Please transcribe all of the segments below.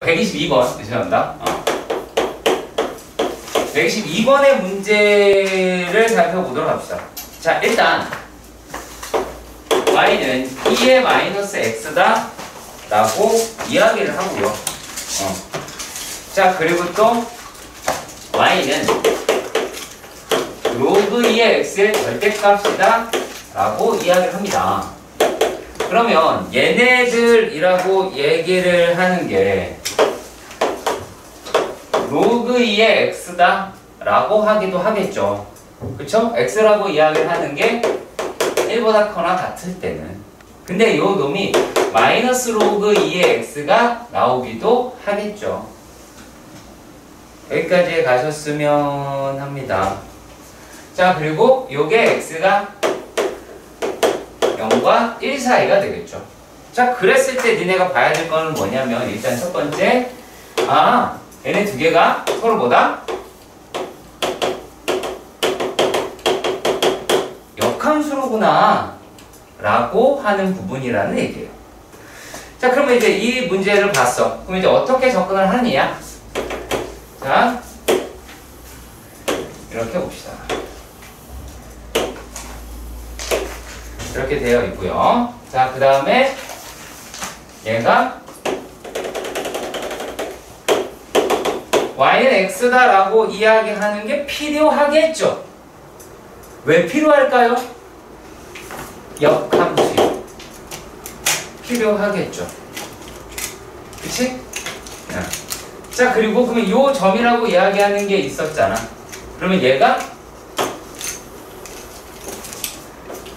122번, 죄송합니다. 122번의 문제를 살펴보도록 합시다. 자, 일단 y는 2의 마이너스 x다 라고 이야기를 하고요. 자, 그리고 또 y는 로그 2의 x의 절대값이다 라고 이야기를 합니다. 그러면 얘네들이라고 얘기를 하는 게 로그 2의 x다 라고 하기도 하겠죠. 그쵸? x라고 이야기를 하는 게 1보다 커나 같을 때는. 근데 요 놈이 마이너스 로그 2의 x가 나오기도 하겠죠. 여기까지 가셨으면 합니다. 자, 그리고 요게 x가 0과 1 사이가 되겠죠. 자, 그랬을 때 니네가 봐야 될 거는 뭐냐면 일단 첫 번째, 얘네 두 개가 서로 뭐다? 역함수로구나 라고 하는 부분이라는 얘기예요. 자, 그러면 이제 이 문제를 봤어. 그럼 이제 어떻게 접근을 하느냐? 자, 이렇게 봅시다. 이렇게 되어 있고요. 자, 그 다음에 얘가 y는 x다 라고 이야기하는 게 필요하겠죠. 왜 필요할까요? 역함수요. 필요하겠죠. 그치? 자, 그리고 그러면 요 점이라고 이야기하는 게 있었잖아. 그러면 얘가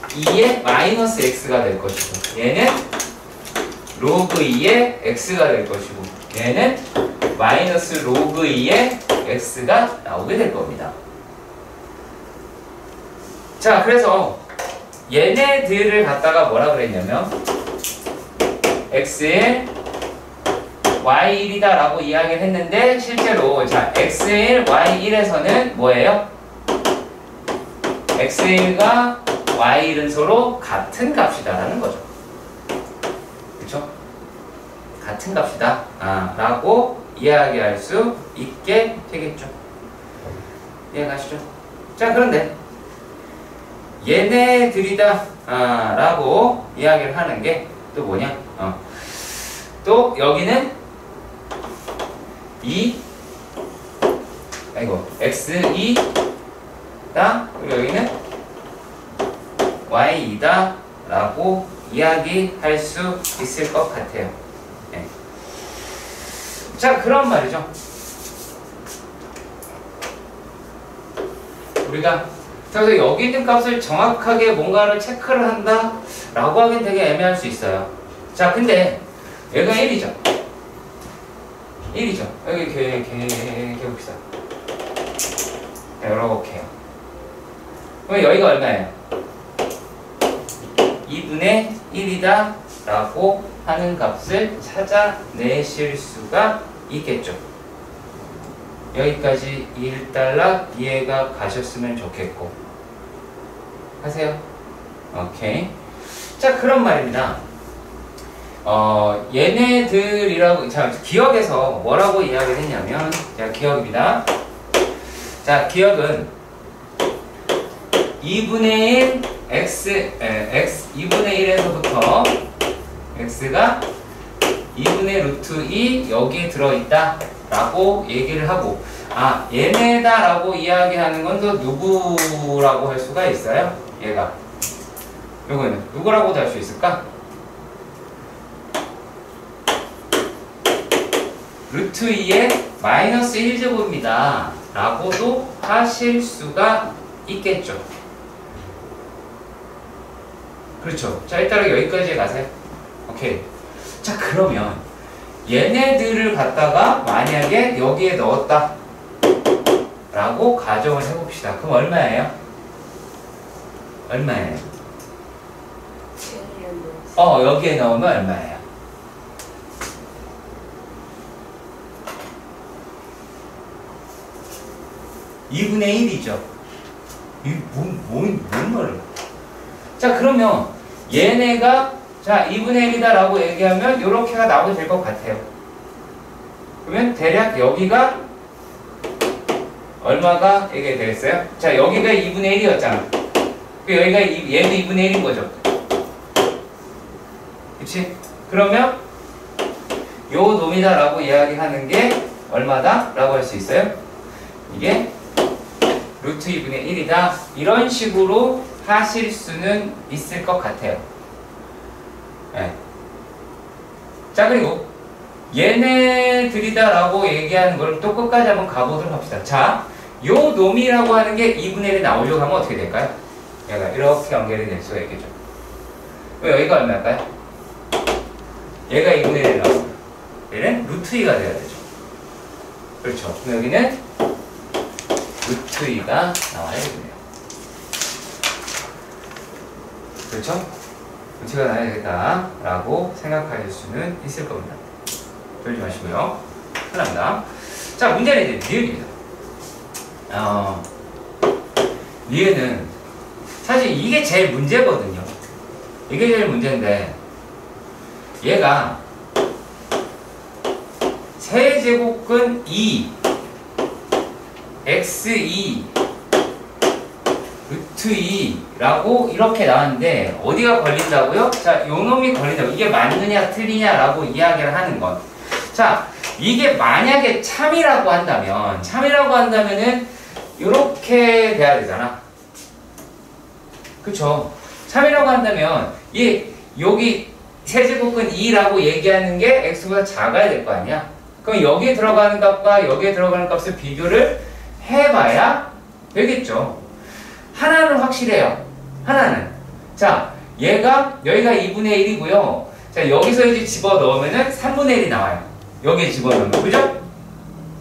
2의 마이너스 x가 될 것이고, 얘는 로그 2의 x가 될 것이고, 얘는 마이너스 로그 2의 x가 나오게 될 겁니다. 자, 그래서 얘네들을 갖다가 뭐라 그랬냐면 x1, y1이다 라고 이야기를 했는데 실제로 자, x1, y1에서는 뭐예요? x1과 y1은 서로 같은 값이다 라는 거죠. 그쵸? 같은 값이다 라고 이야기할 수 있게 되겠죠. 이해가시죠? 자, 그런데 얘네들이다 라고 이야기를 하는 게 또 뭐냐? 또 여기는 x2다 그리고 여기는 y이다 라고 이야기할 수 있을 것 같아요. 네. 자, 그런 말이죠. 우리가 그래서 여기 있는 값을 정확하게 뭔가를 체크를 한다 라고 하긴 되게 애매할 수 있어요. 자, 근데 얘가 1이죠. 1이죠. 여기 이렇게 봅시다. 이렇게요. 그럼 여기가 얼마예요? 2분의 1이다 라고 하는 값을 찾아내실 수가 있겠죠. 여기까지 일단락 이해가 가셨으면 좋겠고. 하세요. 오케이. 자, 그런 말입니다. 얘네들이라고, 자, 기억에서 뭐라고 이야기를 했냐면, 자, 기억입니다. 자, 기억은 2분의 1 2분의 1에서부터 x가 2분의 루트 2 여기에 들어있다 라고 얘기를 하고, 얘네다 라고 이야기하는 건 또 누구라고 할 수가 있어요? 얘가 요거는 누구라고도 할 수 있을까? 루트 2의 마이너스 1제곱입니다 라고도 하실 수가 있겠죠. 그렇죠. 자, 일단 여기까지 가세요. 오케이. 자, 그러면 얘네들을 갖다가 만약에 여기에 넣었다 라고 가정을 해봅시다. 그럼 얼마예요? 얼마예요? 여기에 넣으면 얼마예요? (2분의 1이죠) 뭔 말이야? 자, 그러면 얘네가 자 2분의 1이다 라고 얘기하면 요렇게가 나오게 될 것 같아요. 그러면 대략 여기가 얼마가 이게 되겠어요? 자, 여기가 2분의 1이었잖아. 여기가 얘도 2분의 1인 거죠. 그치? 그러면 요 놈이다라고 이야기하는 게 얼마다? 라고 할 수 있어요? 이게 루트 2분의 1이다. 이런 식으로 하실 수는 있을 것 같아요. 네. 자, 그리고 얘네들이다라고 얘기하는 걸 또 끝까지 한번 가보도록 합시다. 자, 요 놈이라고 하는 게 2분의 1이 나오려고 하면 어떻게 될까요? 얘가 이렇게 연결이 될 수가 있겠죠. 그럼 여기가 얼마일까요? 얘가 2분의 1이 나왔어요. 얘는 루트 2가 돼야 되죠. 그렇죠. 그럼 여기는 루트 2가 나와야 되겠네요. 그렇죠? 루트 2가 나와야 되겠다라고 생각하실 수는 있을 겁니다. 돌지 마시고요. 하나입니다. 자, 문제는 이제 리을입니다. 리을은 사실 이게 제일 문제거든요. 이게 제일 문제인데 얘가 세제곱근 2 x2 루트 2라고 이렇게 나왔는데 어디가 걸린다고요? 자, 요 놈이 걸린다고. 이게 맞느냐 틀리냐라고 이야기를 하는 건, 자, 이게 만약에 참이라고 한다면은 이렇게 돼야 되잖아. 그쵸? 참이라고 한다면 여기 세제곱근 2라고 얘기하는 게 x보다 작아야 될 거 아니야? 그럼 여기에 들어가는 값과 여기에 들어가는 값을 비교를 해봐야 되겠죠. 하나는 확실해요. 하나는. 자, 여기가 2분의 1이고요. 자, 여기서 이제 집어 넣으면은 3분의 1이 나와요. 여기에 집어 넣으면. 그죠?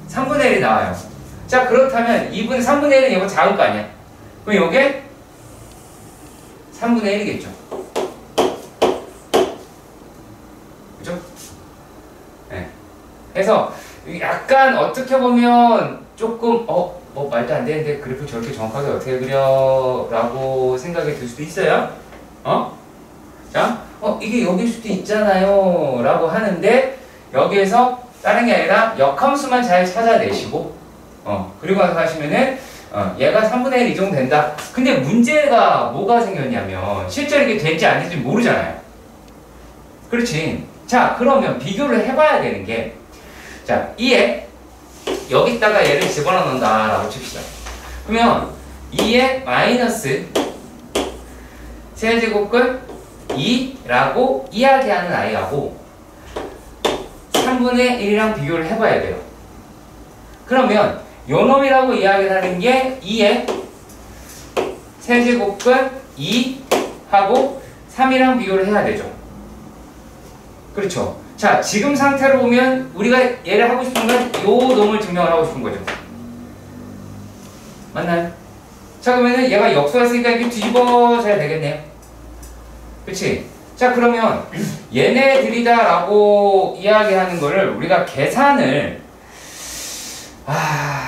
3분의 1이 나와요. 자, 그렇다면 3분의 1은 이거 작을 거 아니야? 그럼 요게 3분의 1이겠죠. 그죠? 네. 그래서 약간 어떻게 보면 조금 뭐 말도 안 되는데 그래프 저렇게 정확하게 어떻게 그려? 라고 생각이 들 수도 있어요. 자, 이게 여기일 수도 있잖아요. 라고 하는데 여기에서 다른 게 아니라 역함수만 잘 찾아내시고 그리고 나서 하시면은 얘가 3분의 1 이 정도 된다. 근데 문제가 뭐가 생겼냐면 실제로 이게 될지 안 될지 모르잖아요. 그렇지. 자, 그러면 비교를 해봐야 되는 게, 자, 2에 여기다가 얘를 집어넣어 놓는다 라고 칩시다. 그러면 2에 마이너스 세제곱근 2라고 이야기하는 아이하고 3분의 1이랑 비교를 해봐야 돼요. 그러면 요 놈이라고 이야기하는 게 2에 세제곱근 2하고 3이랑 비교를 해야 되죠. 그렇죠. 자, 지금 상태로 보면 우리가 얘를 하고 싶은 건 요 놈을 증명을 하고 싶은 거죠. 맞나요? 자, 그러면은 얘가 역수가 있으니까 이렇게 뒤집어져야 되겠네요. 그치? 자, 그러면 얘네들이다 라고 이야기하는 거를 우리가 계산을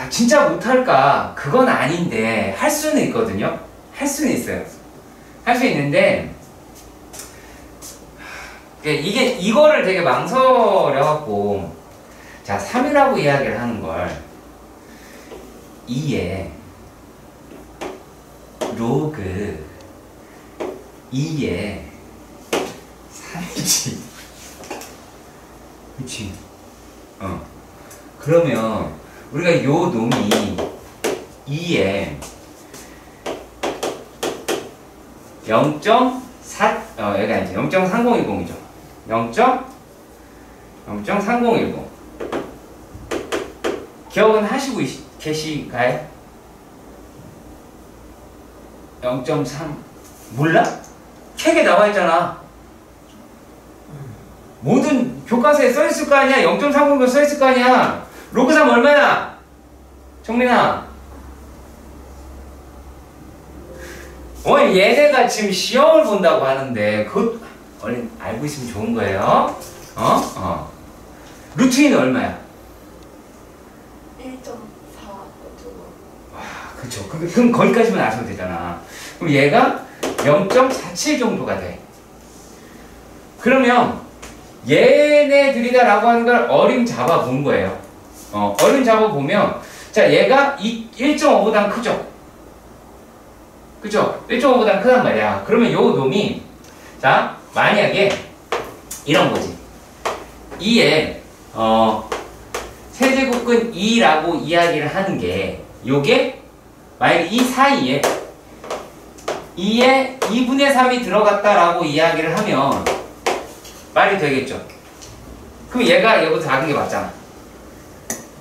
진짜 못할까? 그건 아닌데 할 수는 있거든요. 할 수는 있어요. 할 수 있는데 이거를 되게 망설여갖고, 자, 3이라고 이야기를 하는 걸 2에 로그 2에 3이지. 그치? 그러면 우리가 요 놈이 2에 0.4, 여기가 이제 0.3010이죠. 0.3010. 기억은 하시고 계시가요? 0.3 몰라? 책에 나와 있잖아. 모든 교과서에 써 있을 거 아니야. 0.30도 써 있을 거 아니야. 로그 3 얼마야? 정민아. 얘네가 지금 시험을 본다고 하는데 그것 얼른 알고 있으면 좋은 거예요. 루트 2는 얼마야? 1.4. 와, 그쵸. 그럼 거기까지만 아셔도 되잖아. 그럼 얘가 0.47 정도가 돼. 그러면 얘네들이다 라고 하는 걸 어림 잡아 본 거예요. 어른 잡아보면, 자, 얘가 1.5보단 크죠? 그죠? 1.5보단 크단 말이야. 그러면 요 놈이, 자, 만약에, 이런 거지. 2에, 세제곱근 2라고 이야기를 하는 게, 요게, 만약에 이 사이에, 2에 2분의 3이 들어갔다라고 이야기를 하면, 말이 되겠죠? 그럼 얘가 얘보다 작은 게 맞잖아.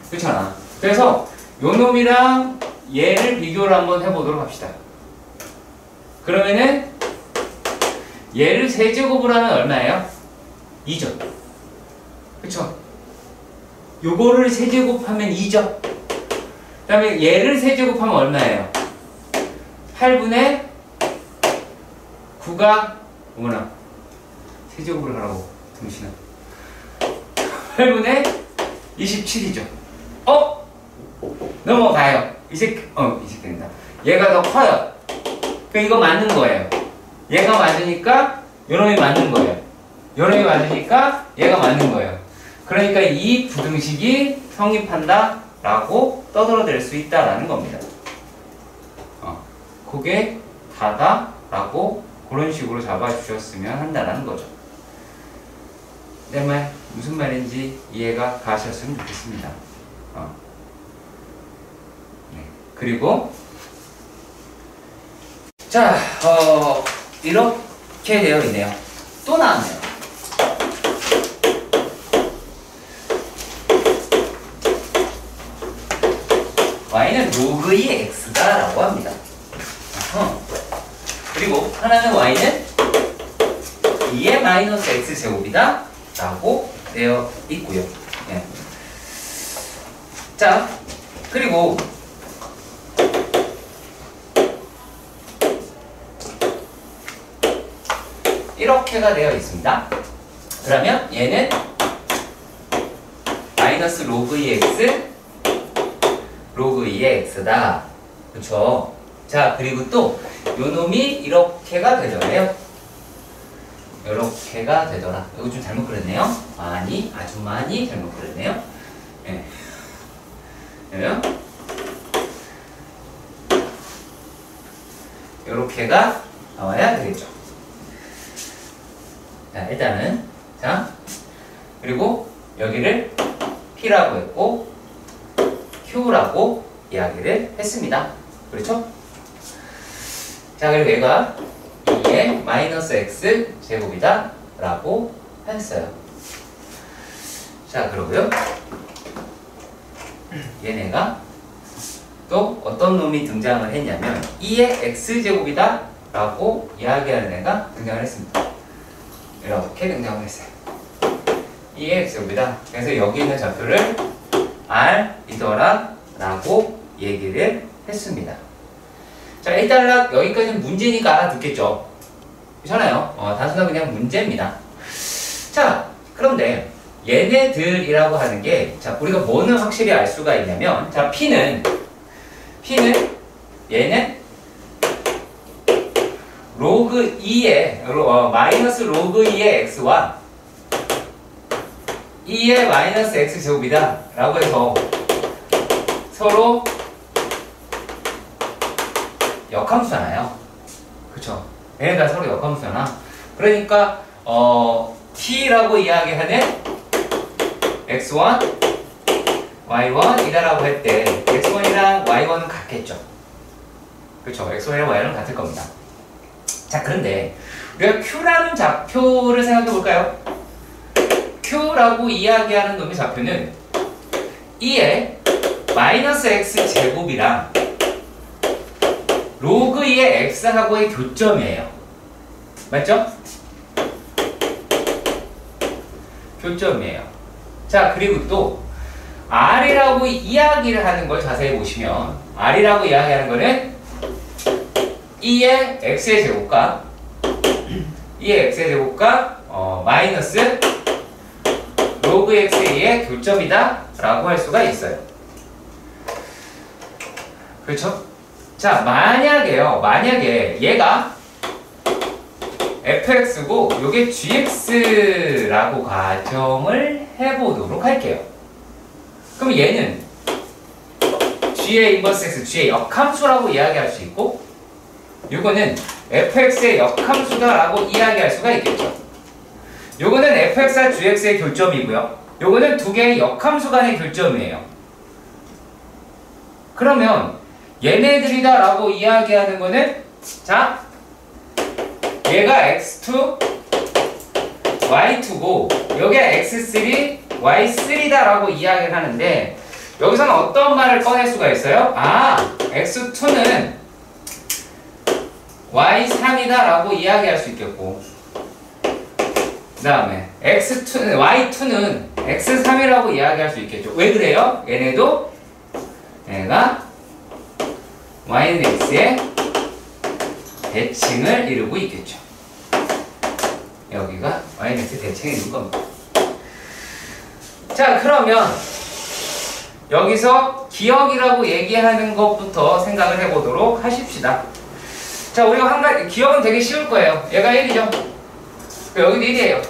그렇잖아. 그래서 요 놈이랑 얘를 비교를 한번 해보도록 합시다. 그러면은 얘를 세제곱을 하면 얼마예요? 2죠. 그쵸? 요거를 세제곱하면 2죠. 그 다음에 얘를 세제곱하면 얼마예요? 8분의 9가 어머나 세제곱을 하라고 정신아. 8분의 27이죠. 넘어가요. 이제 된다. 얘가 더 커요. 그러니까 이거 맞는 거예요. 얘가 맞으니까 요놈이 맞는 거예요. 요놈이 맞으니까 얘가 맞는 거예요. 그러니까 이 부등식이 성립한다 라고 떠들어댈 수 있다라는 겁니다. 그게 다다 라고 그런 식으로 잡아주셨으면 한다는 거죠. 내 말 무슨 말인지 이해가 가셨으면 좋겠습니다. 네. 그리고 자, 이렇게 되어 있네요. 또 나왔네요. y는 로그의 x다 라고 합니다. 그리고 하나는 y는 2의 마이너스 x제곱이다 라고 되어 있고요. 네. 자, 그리고 이렇게가 되어 있습니다. 그러면 얘는 마이너스 로그 2x 로그 2의 x다. 그쵸? 자, 그리고 또 요놈이 이렇게가 되더래요. 이렇게가 되더라. 이거 좀 잘못 그렸네요. 많이, 아주 많이 잘못 그렸네요. 예. 그러면 이렇게가 나와야 되겠죠. 자, 일단은 자, 그리고 여기를 P라고 했고 Q라고 이야기를 했습니다. 그렇죠? 자, 그리고 얘가 2의 마이너스 x 제곱이다 라고 했어요. 자, 그러고요. 얘네가 또 어떤 놈이 등장을 했냐면 2의 x 제곱이다 라고 이야기하는 애가 등장을 했습니다. 이렇게 등장을 했어요. 2의 x 제곱이다. 그래서 여기 있는 좌표를 r이더라 라고 얘기를 했습니다. 자, 일단 여기까지는 문제니까 알아듣겠죠. 그렇잖아요. 단순한 그냥 문제입니다. 자, 그런데 얘네들이라고 하는 게, 자, 우리가 뭐는 확실히 알 수가 있냐면, 자, P는 얘는 로그 2의 마이너스 로그 2의 x와 2의 마이너스 x 제곱이다 라고 해서 서로 역함수잖아요. 그쵸? 얘네가 서로 역함수잖아. 그러니까 t라고 이야기하는 x1, y1이다라고 할 때 x1이랑 y1은 같겠죠. 그쵸? x1이랑 y1은 같을 겁니다. 자, 그런데 우리가 q라는 좌표를 생각해 볼까요? q라고 이야기하는 놈의 좌표는 2의 마이너스 x 제곱이랑 로그 2의 x하고의 교점이에요. 맞죠? 교점이에요. 자, 그리고 또 r이라고 이야기를 하는 걸 자세히 보시면 r이라고 이야기하는 거는 2의 x의 제곱과 2의 x의 제곱과 마이너스 로그 x의 교점이다 라고 할 수가 있어요. 그렇죠? 자, 만약에 얘가 fx고 요게 gx라고 가정을 해보도록 할게요. 그럼 얘는 g의 인버스 x, g의 역함수라고 이야기할 수 있고, 요거는 fx의 역함수다라고 이야기할 수가 있겠죠. 요거는 fx와 gx의 교점이고요. 요거는 두 개의 역함수 간의 교점이에요. 그러면 얘네들이다라고 이야기하는 거는, 자, 얘가 x2, y2고 여기가 x3, y3다라고 이야기를 하는데, 여기서는 어떤 말을 꺼낼 수가 있어요? 아, x2는 y3이다라고 이야기할 수 있겠고, 그 다음에 y2는 x3이라고 이야기할 수 있겠죠. 왜 그래요? 얘네도 얘가 y는 x의 대칭을 이루고 있겠죠. 여기가 y는 x의 대칭을 이룰 겁니다. 자, 그러면 여기서 기억이라고 얘기하는 것부터 생각을 해보도록 하십시다. 자, 우리가 한 가지, 기억은 되게 쉬울 거예요. 얘가 1이죠. 여기도 1이에요.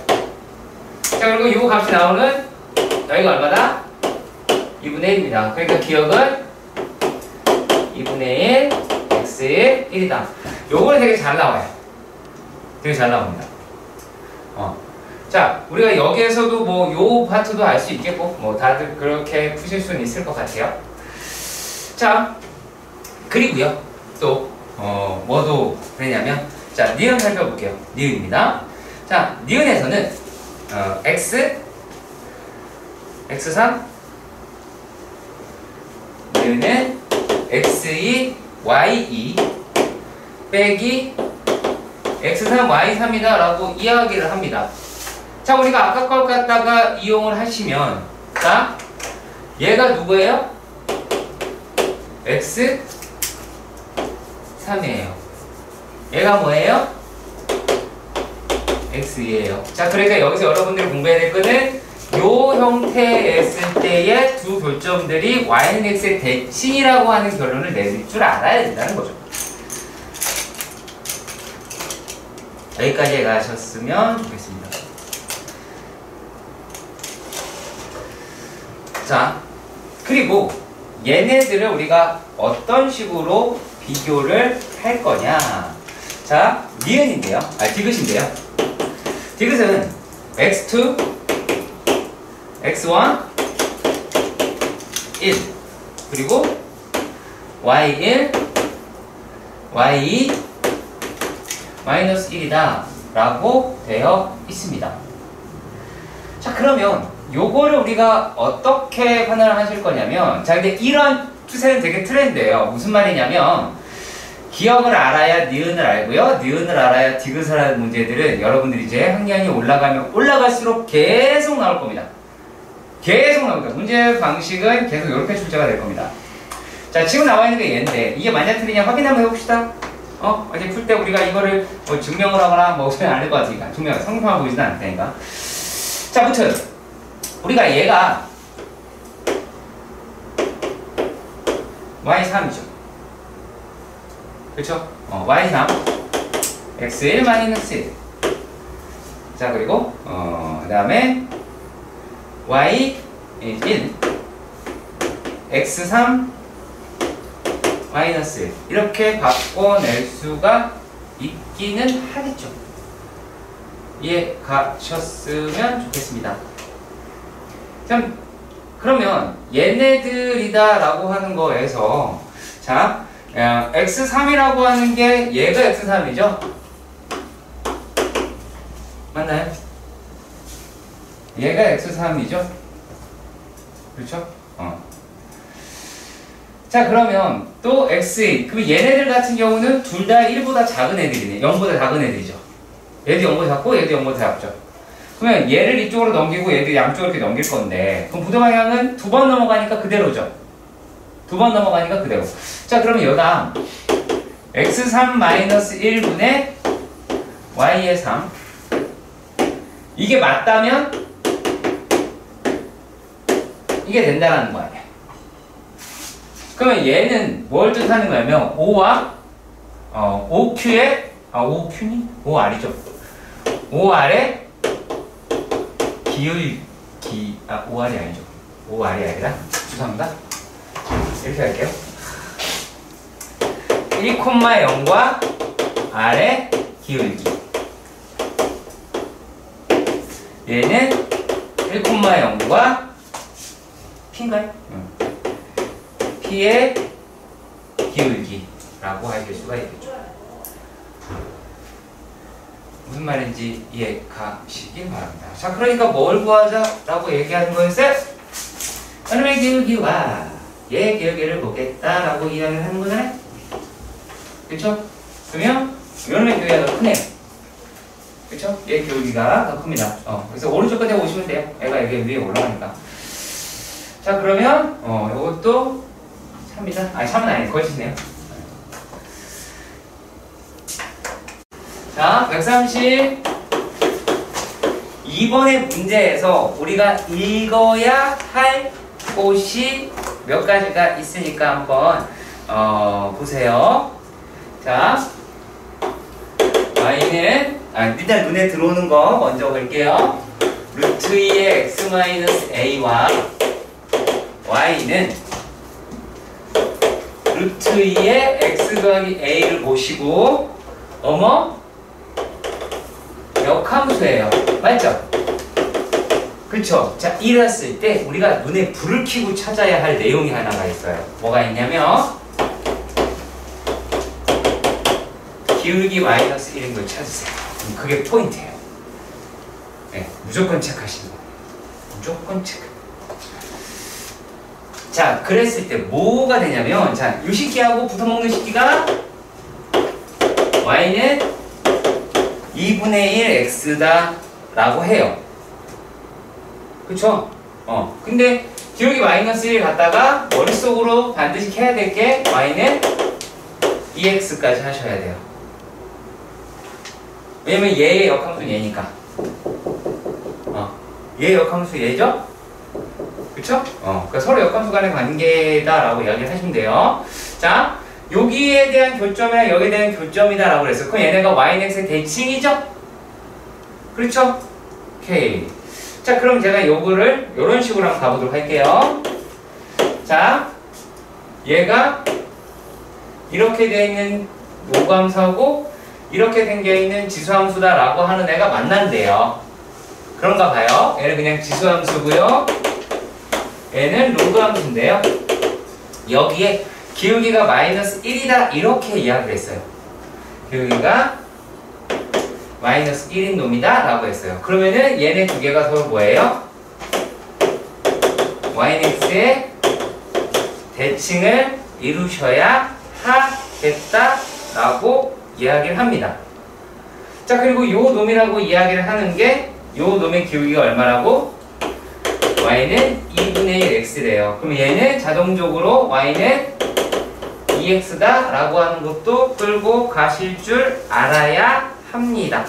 자, 그리고 이 값이 나오는 여기가 얼마다? 2분의 1입니다. 그러니까 기억은 2분의 1 x의 1이다. 요거는 되게 잘 나와요. 되게 잘 나옵니다. 자, 우리가 여기에서도 뭐 요 파트도 알 수 있겠고, 뭐 다들 그렇게 푸실 수는 있을 것 같아요. 자, 그리고요, 또 뭐도 그러냐면, 자, 니은 살펴볼게요. 니은입니다. 자, 니은에서는 x3, 니은은 x2, y2 빼기 x3, y3이다 라고 이야기를 합니다. 자, 우리가 아까 걸 갖다가 이용을 하시면, 자, 얘가 누구예요? x3이에요. 얘가 뭐예요? x예요. 자, 그러니까 여기서 여러분들이 공부해야 될 거는 요 형태였을 때의 두 교점들이 y는 x의 대칭이라고 하는 결론을 내릴 줄 알아야 된다는 거죠. 여기까지 가셨으면 좋겠습니다. 자, 그리고 얘네들을 우리가 어떤 식으로 비교를 할 거냐. 자, 니은인데요. 디귿인데요. 디귿은 x2, x1, 1 그리고 y1, y2, 마이너스 1이다 라고 되어 있습니다. 자, 그러면 요거를 우리가 어떻게 판단을 하실 거냐면, 자, 근데 이런 추세는 되게 트렌드예요. 무슨 말이냐면, 기억을 알아야 니은을 알고요, 니은을 알아야 디귿을 하는 문제들은 여러분들이 이제 학년이 올라가면 올라갈수록 계속 나올 겁니다. 계속 나옵니다. 문제 방식은 계속 이렇게 출제가 될 겁니다. 자, 지금 나와 있는 게 얘인데 이게 맞냐 틀리냐 확인 한번 해봅시다. 어제 풀 때 우리가 이거를 뭐 증명을 하거나 뭐 안 할 것 같으니까 증명 성립하고 보이지는 않다니까. 자, 아무튼 우리가 얘가 y3이죠. 그렇죠? y3 x1 마이너스 1. 자, 그리고 그 다음에 y1 x3 마이너스 1 이렇게 바꿔낼 수가 있기는 하겠죠. 이해 가셨으면 좋겠습니다. 참, 그러면 얘네들이다 라고 하는 거에서, 자, x3이라고 하는 게 얘가 x3이죠? 맞나요? 얘가 x3이죠? 그렇죠? 자, 그러면 또 x2. 그럼 얘네들 같은 경우는 둘 다 1보다 작은 애들이네. 0보다 작은 애들이죠. 얘도 0보다 작고 얘도 0보다 작죠. 그러면 얘를 이쪽으로 넘기고 얘도 양쪽으로 이렇게 넘길 건데, 그럼 부도 방향은 두 번 넘어가니까 그대로죠. 두 번 넘어가니까 그대로. 자, 그러면 여기다 x3-1분의 y의 3 이게 맞다면 이게 된다라는 거 아니야. 그러면 얘는 뭘 뜻하는 거냐면 5와 OQ의 5Q니? 5R이죠. 5R의 5R이 아니죠. 5R이 아니라 죄송합니다. 이렇게 할게요. 1,0과 R의 기울기. 얘는 1,0과 P인가요? P의 기울기라고 하실 수가 있겠죠. 무슨 말인지 이해가시길 바랍니다. 자, 그러니까 뭘 구하자라고 얘기하는 거였어요? 어느의 기울기와 얘의 기울기를 보겠다라고 이야기를 하는 거잖아요. 그쵸? 그러면 이놈의 기울기가 더 크네요. 그쵸? 얘 기울기가 더 큽니다. 그래서 오른쪽 끝에 오시면 돼요. 얘가 여기 위에 올라가니까. 자, 그러면 이것도 3이다. 아니, 3은 아니에요. 거짓이네요. 자, 132번의 문제에서 우리가 읽어야 할 곳이 몇 가지가 있으니까 한번 보세요. 자, y는 일단 눈에 들어오는 거 먼저 볼게요. 루트 2의 x-a와 y는 루트 2의 x 더하기 a를 보시고 역함수예요. 맞죠? 그쵸? 자, 이랬을 때 우리가 눈에 불을 켜고 찾아야 할 내용이 하나가 있어요. 뭐가 있냐면 기울기 마이너스 1인 걸 찾으세요. 그게 포인트예요. 네, 무조건 체크하시는 거예요. 무조건 체크. 자, 그랬을 때 뭐가 되냐면, 자, 이 식기하고 붙어먹는 식기가 y는 2분의 1 x다 라고 해요. 그쵸? 근데 기울기 마이너스 1 갖다가 머릿속으로 반드시 해야 될 게 y는 2x까지 하셔야 돼요. 왜냐면 얘의 역함수는 얘니까. 얘의 역함수 얘죠? 그쵸? 그러니까 서로 역함수 간의 관계다라고 이야기를 하시면 돼요. 자, 여기에 대한 교점이랑 여기에 대한 교점이다라고 그랬어요. 그럼 얘네가 yx의 대칭이죠? 그렇죠? 오케이. 자, 그럼 제가 요거를 요런 식으로 한번 가보도록 할게요. 자, 얘가 이렇게 되어 있는 모감수하고 이렇게 생겨 있는 지수함수다라고 하는 애가 만난대요. 그런가 봐요. 얘는 그냥 지수함수고요. 얘는 로그함수인데요. 여기에 기울기가 마이너스 1이다 이렇게 이야기를 했어요. 기울기가 마이너스 1인 놈이다 라고 했어요. 그러면은 얘네 두 개가 서로 뭐예요? yx의 대칭을 이루셔야 하겠다 라고 이야기를 합니다. 자, 그리고 요 놈이라고 이야기를 하는 게 요 놈의 기울기가 얼마라고? y는 2분의 1 x래요. 그럼 얘는 자동적으로 y는 2x다 라고 하는 것도 끌고 가실 줄 알아야 합니다.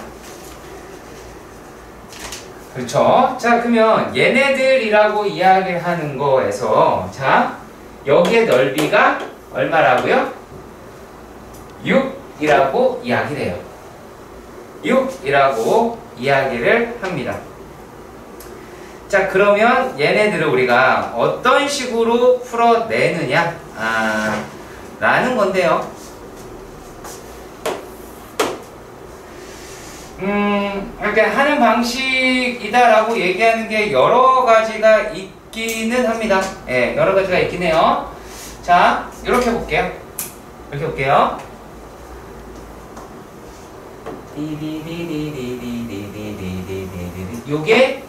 그렇죠? 자, 그러면 얘네들이라고 이야기를 하는 거에서 자, 여기의 넓이가 얼마라고요? 6이라고 이야기를 해요. 6이라고 이야기를 합니다. 자, 그러면 얘네들을 우리가 어떤 식으로 풀어내느냐 라는 건데요. 이렇게 하는 방식이다라고 얘기하는 게 여러 가지가 있기는 합니다. 예, 여러 가지가 있긴 해요. 자, 이렇게 볼게요. 이렇게 볼게요. 요게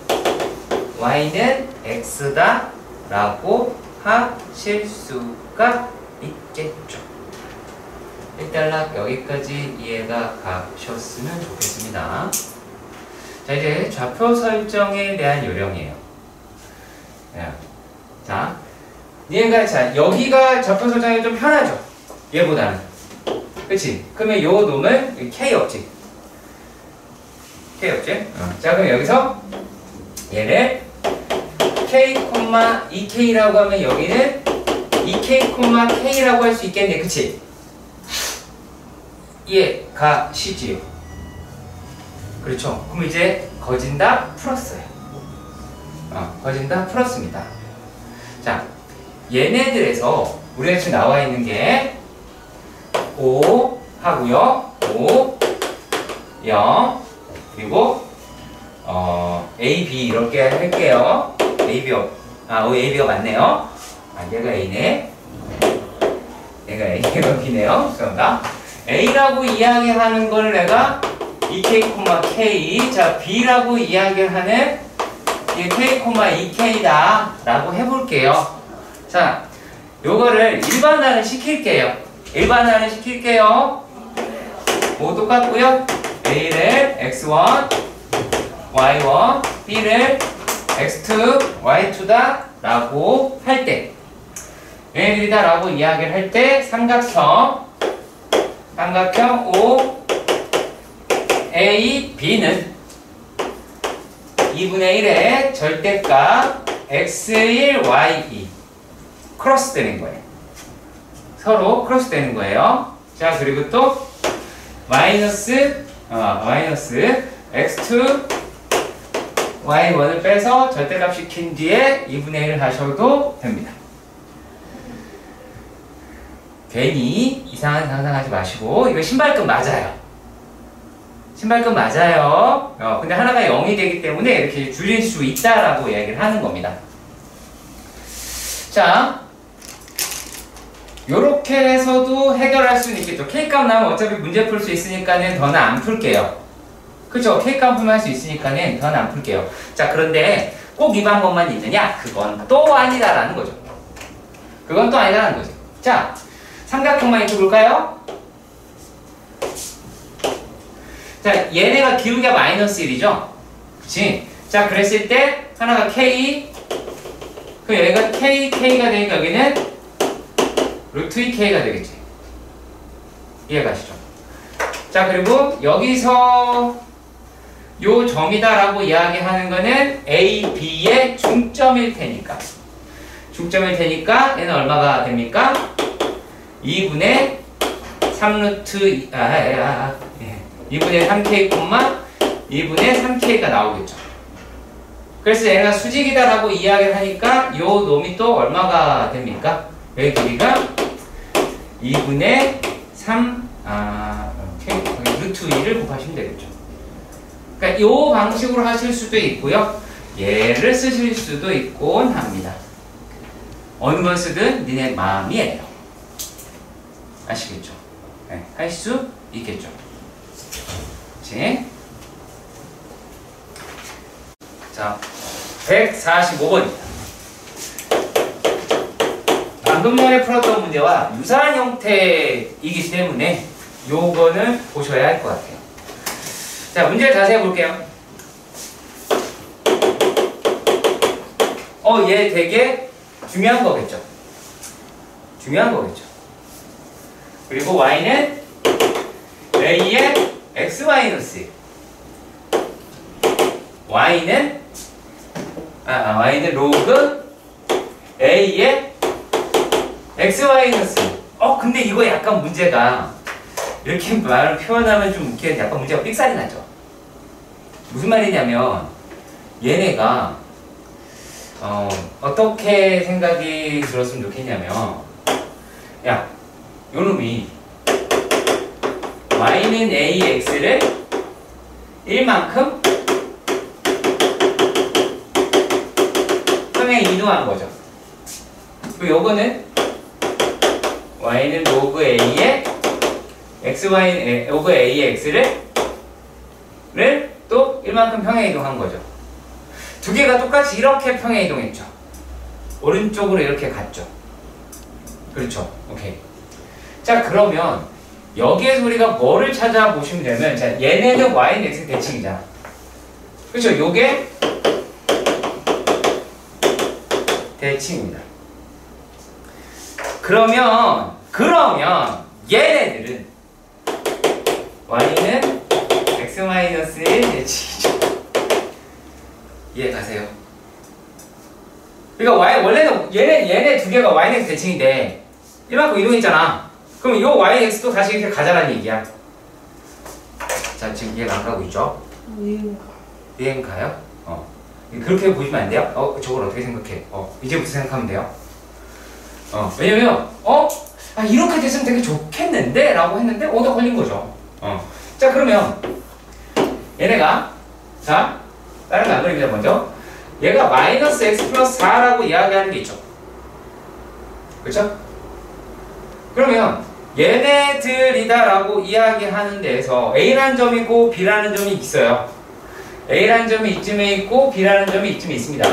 y는 x다 라고 하실 수가 있겠죠. 일단락 여기까지 이해가 가셨으면 좋겠습니다. 자, 이제 좌표 설정에 대한 요령이에요. 자, 자, 여기가 좌표 설정이 좀 편하죠? 얘보다는. 그치? 그러면 요 놈은 K 없지? K 없지? 자, 그럼 여기서 얘를 K, 2K라고 하면 여기는 2K, K라고 할 수 있겠네. 그치? 이해가시지요? 그렇죠? 그럼 이제 거진 다 풀었어요. 거진 다 풀었습니다. 자, 얘네들에서 우리가 지금 나와 있는 게 5 하고요. 5, 0, 그리고 A, B 이렇게 할게요. A, B가 A, B가 맞네요. 얘가 A네. 얘가 A가 B네요. 죄송합니다. A라고 이야기하는 걸 내가 EK, K. 자, B라고 이야기하는 이게 K, 2K다 라고 해볼게요. 자, 요거를 일반화를 시킬게요. 뭐 똑같고요. A를 X1, Y1, B를 X2, Y2다 라고 할 때, 얘네들이다 라고 이야기를 할 때 삼각형 O, A, B는 2분의 1의 절대값 X1, Y2 크로스 되는 거예요. 서로 크로스 되는 거예요. 자, 그리고 또 마이너스 X2, Y1을 빼서 절대값 시킨 뒤에 2분의 1을 하셔도 됩니다. 괜히 이상한 상상하지 마시고, 이거 신발끈 맞아요. 근데 하나가 0이 되기 때문에 이렇게 줄일 수 있다라고 이야기를 하는 겁니다. 자, 요렇게 해서도 해결할 수는 있겠죠. K값 나오면 어차피 문제 풀 수 있으니까는 더는 안 풀게요. 그쵸? K값 풀면 할 수 있으니까는 더는 안 풀게요. 자, 그런데 꼭 이 방법만 있느냐? 그건 또 아니다라는 거죠. 자, 삼각형만 읽어볼까요? 자, 얘네가 기울기가 마이너스 1이죠? 그치? 자, 그랬을 때 하나가 K, 그 여기가 K가 되니까 여기는 루트 2K가 되겠지. 이해가시죠? 자, 그리고 여기서 요 점이다라고 이야기하는 거는 A, B의 중점일 테니까 얘는 얼마가 됩니까? 2분의 3루트 2분의 3K, 2분의 3K가 나오겠죠. 그래서 얘가 수직이다라고 이야기를 하니까 요 놈이 또 얼마가 됩니까? 여기 길이가 2분의 3, K, 루트 2를 곱하시면 되겠죠. 그러니까 요 방식으로 하실 수도 있고요. 얘를 쓰실 수도 있곤 합니다. 어느 걸 쓰든 니네 마음이에요. 아시겠죠? 네, 할 수 있겠죠. 그치? 자, 145번입니다. 방금 전에 풀었던 문제와 유사한 형태이기 때문에 요거는 보셔야 할 것 같아요. 자, 문제를 자세히 볼게요. 얘 되게 중요한 거겠죠. 그리고 y는 a의 x-1 y는 로그 a의 x-1 근데 이거 약간 문제가 이렇게 말을 표현하면 좀 웃기는데 약간 문제가 삑살이 나죠. 무슨 말이냐면 얘네가 어떻게 생각이 들었으면 좋겠냐면, 야, 요놈이 y는 ax를 1만큼 평행 이동한 거죠. 그리고 요거는 y는 로그 a의 로그 a의 x를 또 1만큼 평행 이동한 거죠. 두 개가 똑같이 이렇게 평행 이동했죠. 오른쪽으로 이렇게 갔죠. 그렇죠. 오케이. 자, 그러면 여기에서 우리가 뭐를 찾아보시면 되면, 자, 얘네는 y는 x 대칭이잖아. 그렇죠. 요게 대칭입니다. 그러면 얘네들은 y는 x-1 대칭이죠. 이해 가세요? 그러니까 원래는 얘네 두 개가 y는 x 대칭인데 이만큼 이동했잖아. 그럼 요 yx도 다시 이렇게 가자라는 얘기야. 자, 지금 이해가 안 가고 있죠? 이해가 가요? 그렇게 보시면 안 돼요? 저걸 어떻게 생각해? 이제부터 생각하면 돼요. 왜냐면 이렇게 됐으면 되게 좋겠는데 라고 했는데 오더 걸린 거죠. 자, 그러면 얘네가 자, 다른 거 안 그립니다. 먼저 얘가 마이너스 x 플러스 4라고 이야기하는 게 있죠. 그렇죠? 그러면 얘네들이다 라고 이야기하는 데에서 A라는 점이 있고 B라는 점이 있어요. A라는 점이 이쯤에 있고 B라는 점이 이쯤에 있습니다.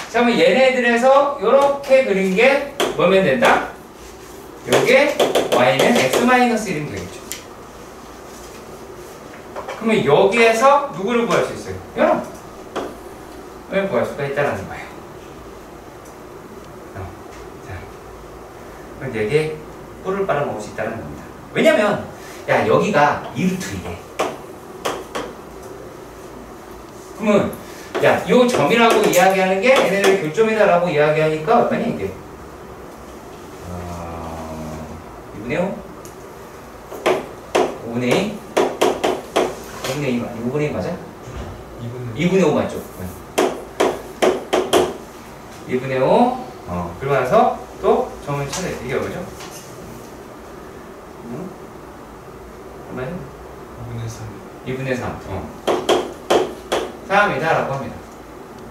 자, 그러면 얘네들에서 이렇게 그린 게 뭐면 된다? 요게 y는 x-1이면 되겠죠. 그러면 여기에서 누구를 구할 수 있어요? 을 구할 수가 있다는 거예요. 자, 그럼 여기에 꿀을 빨아먹을 수 있다는 겁니다. 왜냐면 여기가 2루트이래. 그러면 이 점이라고 이야기하는 게 얘네들 교점이다라고 이야기하니까 얼마냐 이게? 2분의 5? 5분의 2? 5분의 2 맞아? 2분의 5 맞죠? 2분의 5 그러고 나서 또 점을 찾아야 돼. 이게 뭐죠? 얼마죠? 2분의 3 3이다 라고 합니다.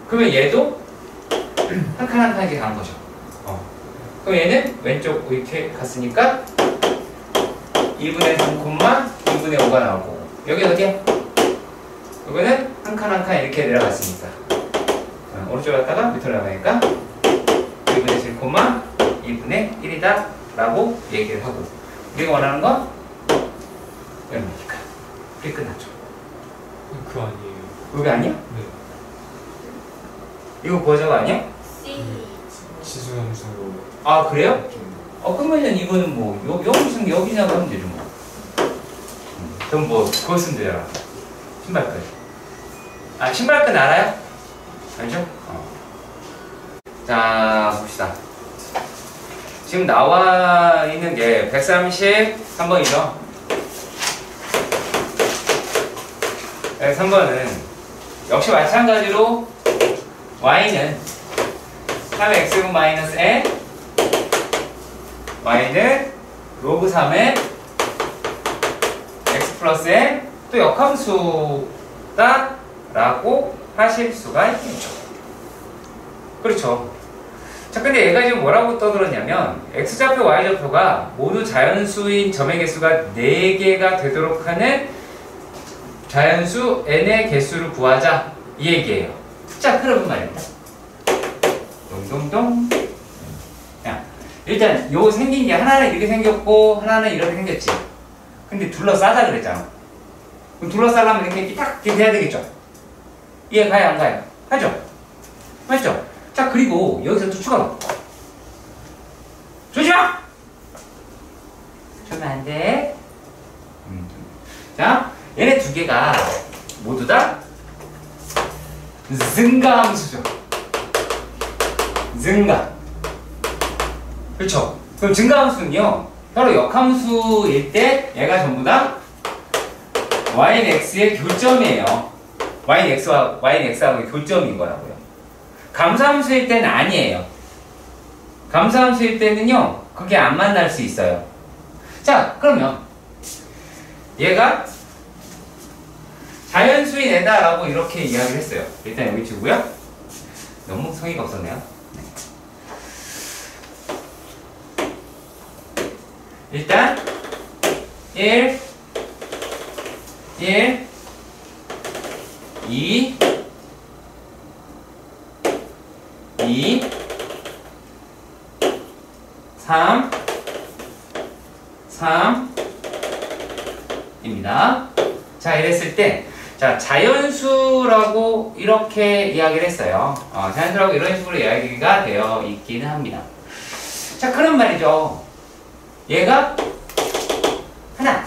그러면 얘도 한 칸 한 칸 이렇게 가는 거죠. 그럼 얘는 왼쪽 이렇게 갔으니까 2분의 3, 2분의 5가 나오고 여기 어디야? 여기는 한 칸 한 칸 이렇게 내려갔으니까 오른쪽 갔다가 밑으로 나가니까 2분의 7, 2분의 1이다 라고 얘기를 하고 우리가 원하는 건 얼마니까 이게 끝났죠. 그거 아니에요. 여기 아니야? 네. 이거 구하자가 아니야? 지수함수로. 아, 그래요? 그러면 이거는 뭐 여기서 여기냐고 하면 되죠 뭐. 그럼 뭐 그거 쓰면 되잖아. 신발끈. 신발끈 알아요? 알죠? 자, 봅시다. 지금 나와 있는 게 133번이죠. 3번은 역시 마찬가지로 y는 3x 마이너스 n y는 로그 3의 x 플러스 n 또 역함수다 라고 하실 수가 있겠죠. 그렇죠. 자, 근데 얘가 지금 뭐라고 떠들었냐면 x좌표 y좌표가 모두 자연수인 점의 개수가 4개가 되도록 하는 자연수 n의 개수를 구하자 이 얘기예요. 자, 그러면 말입니다. 동동동. 일단 요 생긴 게 하나는 이렇게 생겼고 하나는 이렇게 생겼지. 근데 둘러싸자 그랬잖아. 그럼 둘러싸려면 이렇게 딱 이렇게 해야 되겠죠. 이해 가요 안 가요? 하죠? 맞죠? 자, 그리고 여기서 또 추가로 조심하! 주면 안 돼. 자, 얘네 두 개가 모두 다 증가함수죠. 증가. 그렇죠. 그럼 증가함수는요, 바로 역함수일 때 얘가 전부 다 y는 x의 교점이에요. y는 x하고의 교점인 거라고요. 감소함수일 때는 아니에요. 감소함수일 때는요, 그게 안 만날 수 있어요. 자, 그러면 얘가 자연수인 애다 라고 이렇게 이야기를 했어요. 일단 여기 주고요. 너무 성의가 없었네요. 일단 1 2 2 3 3입니다. 자, 이랬을 때 자, 자연수라고 이렇게 이야기를 했어요. 자연수라고 이런 식으로 이야기가 되어 있기는 합니다. 자, 그런 말이죠. 얘가 하나.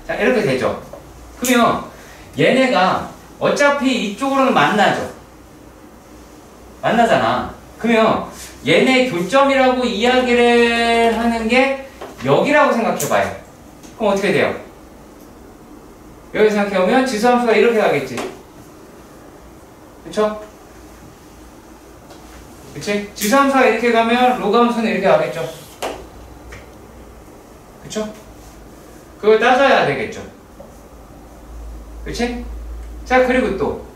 자, 이렇게 되죠. 그러면 얘네가 어차피 이쪽으로는 만나죠. 만나잖아. 그러면 얘네 교점이라고 이야기를 하는 게 여기라고 생각해봐요. 그럼 어떻게 돼요? 여기 생각해보면 지수함수가 이렇게 가겠지. 그쵸? 그치? 지수함수가 이렇게 가면 로그함수는 이렇게 가겠죠. 그쵸? 그걸 따져야 되겠죠. 그치? 자, 그리고 또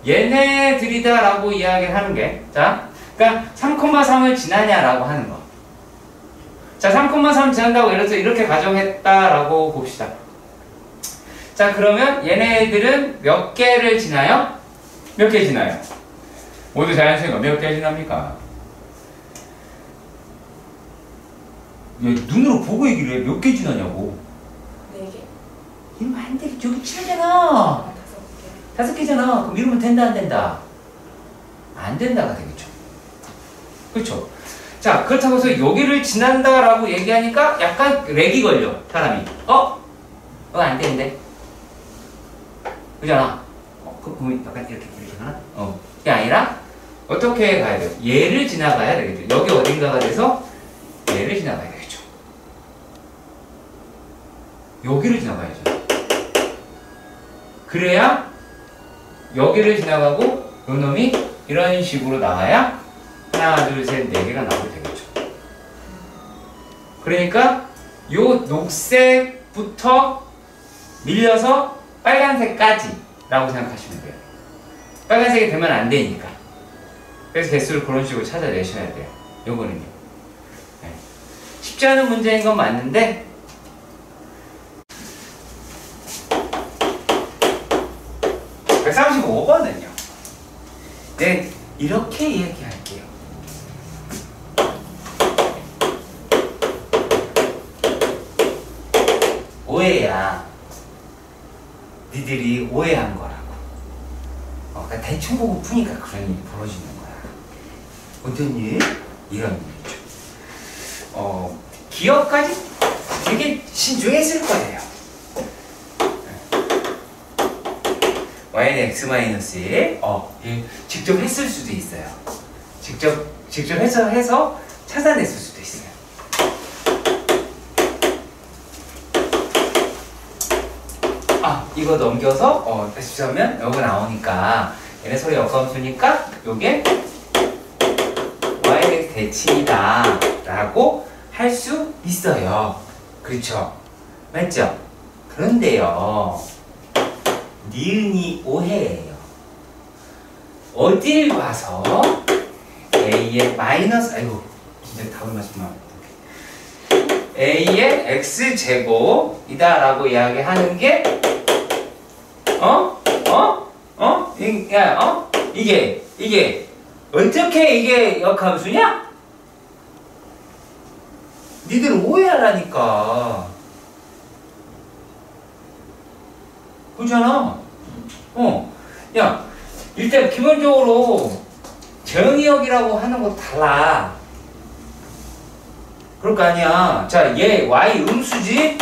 얘네들이다 라고 이야기를 하는 게, 자, 그러니까 3,3을 지나냐라고 하는 거. 자, 3,3 지난다고 예를 들어서 이렇게 가정했다라고 봅시다. 자, 그러면 얘네들은 몇 개를 지나요? 몇 개 지나요? 모두 자연수니까 몇 개 지납니까? 얘 눈으로 보고 얘기를 해. 몇 개 지나냐고. 4개? 이러면 안 돼. 저기 치잖아. 아, 5개. 5개잖아. 그럼 이러면 된다, 안 된다? 안 된다가 되겠죠. 그렇죠? 자, 그렇다고 해서 여기를 지난다라고 얘기하니까 약간 렉이 걸려, 사람이. 안 되는데? 그잖아. 그럼 약간 이렇게 하나? 그게 아니라 어떻게 가야 돼요? 얘를 지나가야 되겠죠. 여기 어딘가가 돼서 얘를 지나가야 되겠죠. 여기를 지나가야죠. 그래야 여기를 지나가고 요 놈이 이런 식으로 나와야 하나, 둘, 셋, 네 개가 나오게 되겠죠. 그러니까 요 녹색부터 밀려서 빨간색까지 라고 생각하시면 돼요. 빨간색이 되면 안 되니까. 그래서 개수를 그런 식으로 찾아내셔야 돼요. 요거는요. 네. 쉽지 않은 문제인 건 맞는데 135번은요. 네, 이렇게 이야기할게요. 오해야. 니들이 오해한 거라고. 그러니까 대충 보고 푸니까 그런 일이 벌어지는 거야. 어떤 일? 이런 일이죠. 기억까지 되게 신중했을 거예요. y는 x-1 직접 했을 수도 있어요. 직접 해서 찾아냈을 수도 있어요. 이거 넘겨서 다시 하면 여기 나오니까 얘네 서로 역함수니까 요게 y는 대칭이다 라고 할 수 있어요. 그렇죠? 맞죠? 그런데요, 니은이 오해예요. 어딜 봐서 a의 마이너스, 아이고 진짜 답을 맞추면 a의 x제곱이다 라고 이야기하는 게 이게 어떻게 이게 역함수냐? 니들 오해하라니까. 그렇잖아. 야, 일단 기본적으로 정의역이라고 하는 것도 달라. 그럴 거 아니야. 자, 얘 y 음수지?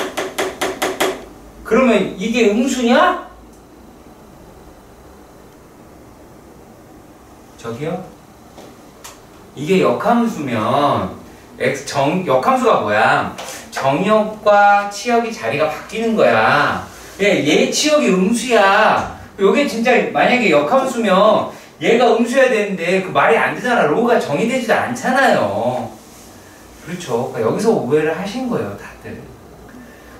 그러면 이게 음수냐? 저기요? 이게 역함수면 역함수가 뭐야? 정역과 치역이 자리가 바뀌는 거야. 얘 치역이 음수야. 요게 진짜 만약에 역함수면 얘가 음수여야 되는데 그 말이 안 되잖아. 로가 정의되지도 않잖아요. 그렇죠. 그러니까 여기서 오해를 하신 거예요, 다들.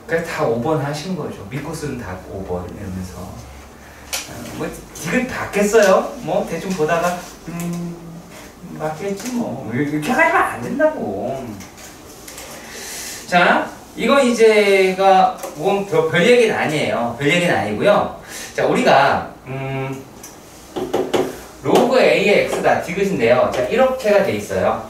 그래서 다 5번 하신 거죠. 믿고 쓰는 다 5번 이러면서. 뭐 디귿 받겠어요? 뭐 대충 보다가 맞겠지 뭐. 이렇게 하면 안 된다고. 자, 이건 이제가 뭐 별 얘기는 아니에요. 별 얘기는 아니고요. 자, 우리가 로그 a의 x가 디귿인데요. 자, 이렇게가 돼 있어요.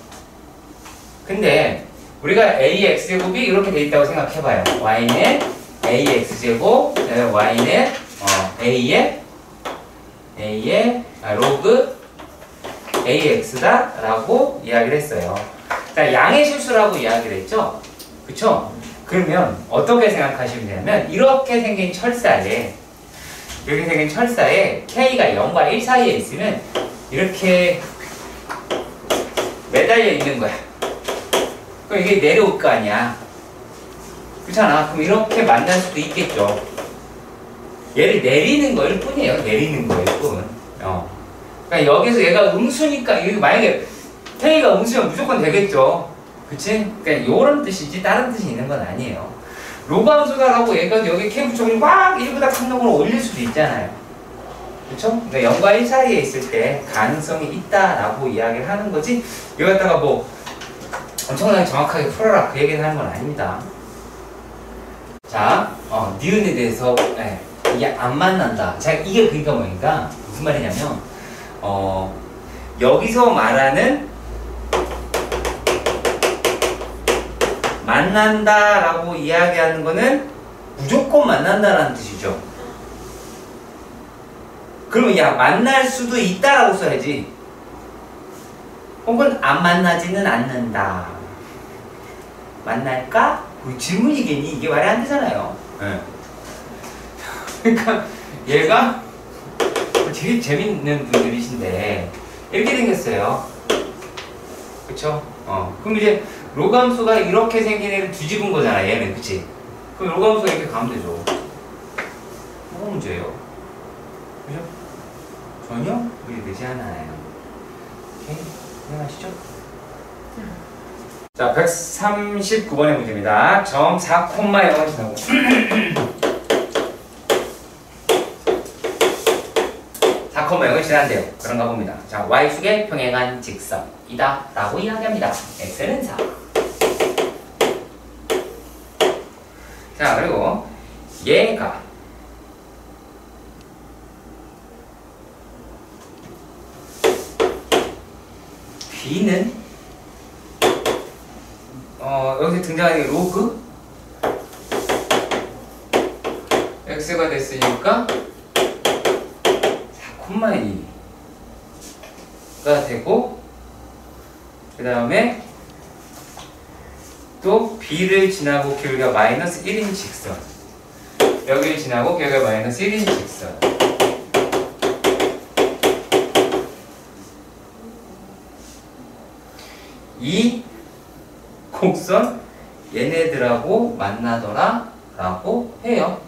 근데 우리가 a의 x제곱이 이렇게 돼 있다고 생각해봐요. y는 a의 x제곱, y는 a의 로그 ax다 라고 이야기를 했어요. 자, 양의 실수라고 이야기를 했죠. 그쵸? 그러면 어떻게 생각하시면 되냐면 이렇게 생긴 철사에 k가 0과 1 사이에 있으면 이렇게 매달려 있는 거야. 그럼 이게 내려올 거 아니야. 그렇잖아. 그럼 이렇게 만날 수도 있겠죠. 얘를 내리는 거일 뿐이에요. 내리는 거일 뿐. 그러니까 여기서 얘가 음수니까 이거 만약에 K가 음수면 무조건 되겠죠. 그치? 그러니까 요런 뜻이지 다른 뜻이 있는 건 아니에요. 로그 함수다라고 얘가 여기 K 붙여서 막 1보다 큰 놈으로 올릴 수도 있잖아요. 그쵸? 그러니까 0과 1 사이에 있을 때 가능성이 있다라고 이야기를 하는 거지 이거 갖다가 뭐 엄청나게 정확하게 풀어라 그 얘기를 하는 건 아닙니다. 자, 니은에 대해서 이게 안 만난다. 자, 이게 그러니까 뭐니까 무슨 말이냐면 여기서 말하는 만난다라고 이야기하는 거는 무조건 만난다라는 뜻이죠. 그러면 야 만날 수도 있다라고 써야지. 혹은 안 만나지는 않는다. 만날까? 질문이겠니? 이게 말이 안 되잖아요. 그러니까 얘가 되게 재밌는 분들이신데 이렇게 생겼어요. 그쵸? 그럼 이제 로그 함수가 이렇게 생긴 애를 뒤집은 거잖아 얘는. 그치? 그럼 로그 함수가 이렇게 가면 되죠. 뭐가 문제예요? 그죠? 전혀 문제되지 않아요. 오케이? 이해하시죠? 자, 139번의 문제입니다. 점 4,0을 지나고 4,0을 지난대요. 그런가 봅니다. 자, y축에 평행한 직선이다 라고 이야기합니다. x는 4. 자, 그리고 얘가 b는 여기서 등장하는 게 로그 x가 됐으니까 4,2가 되고 그 다음에 또 b를 지나고 기울기가 마이너스 1인 직선 여기를 지나고 기울기가 마이너스 1인 직선 이 곡선 얘네들하고 만나더라 라고 해요.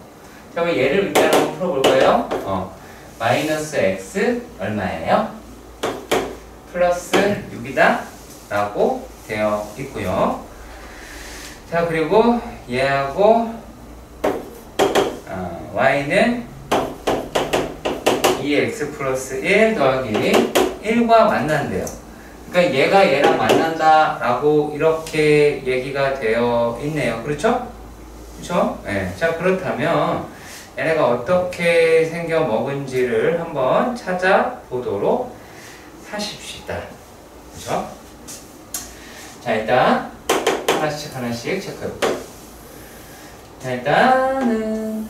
자, 그럼 얘를 일단 한번 풀어볼까요? 마이너스 x 얼마예요? 플러스 6이다 라고 되어 있고요. 자, 그리고 얘하고 y는 2x 플러스 1 더하기 1과 만난대요. 그러니까 얘가 얘랑 만난다 라고 이렇게 얘기가 되어 있네요. 그렇죠? 그렇죠? 네. 자, 그렇다면 얘네가 어떻게 생겨 먹은지를 한번 찾아보도록 하십시다. 그렇죠? 자, 일단 하나씩 체크해볼게요. 자, 일단은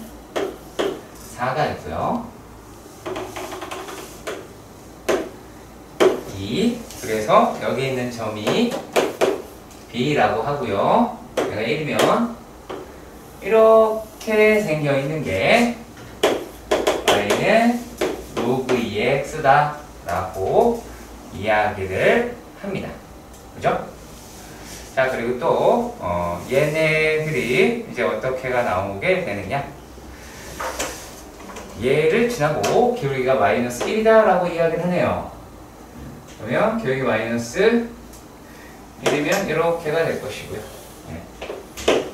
4가 있고요. 2. 그래서 여기 있는 점이 B라고 하고요. 얘가 1이면 이렇게 생겨 있는 게 y는 로그 2x다 라고 이야기를 합니다. 그죠? 자, 그리고 또 얘네들이 이제 어떻게가 나오게 되느냐, 얘를 지나고 기울기가 마이너스 1이다 라고 이야기를 하네요. 그러면 기울기 마이너스 1이면 이렇게가 될 것이고요.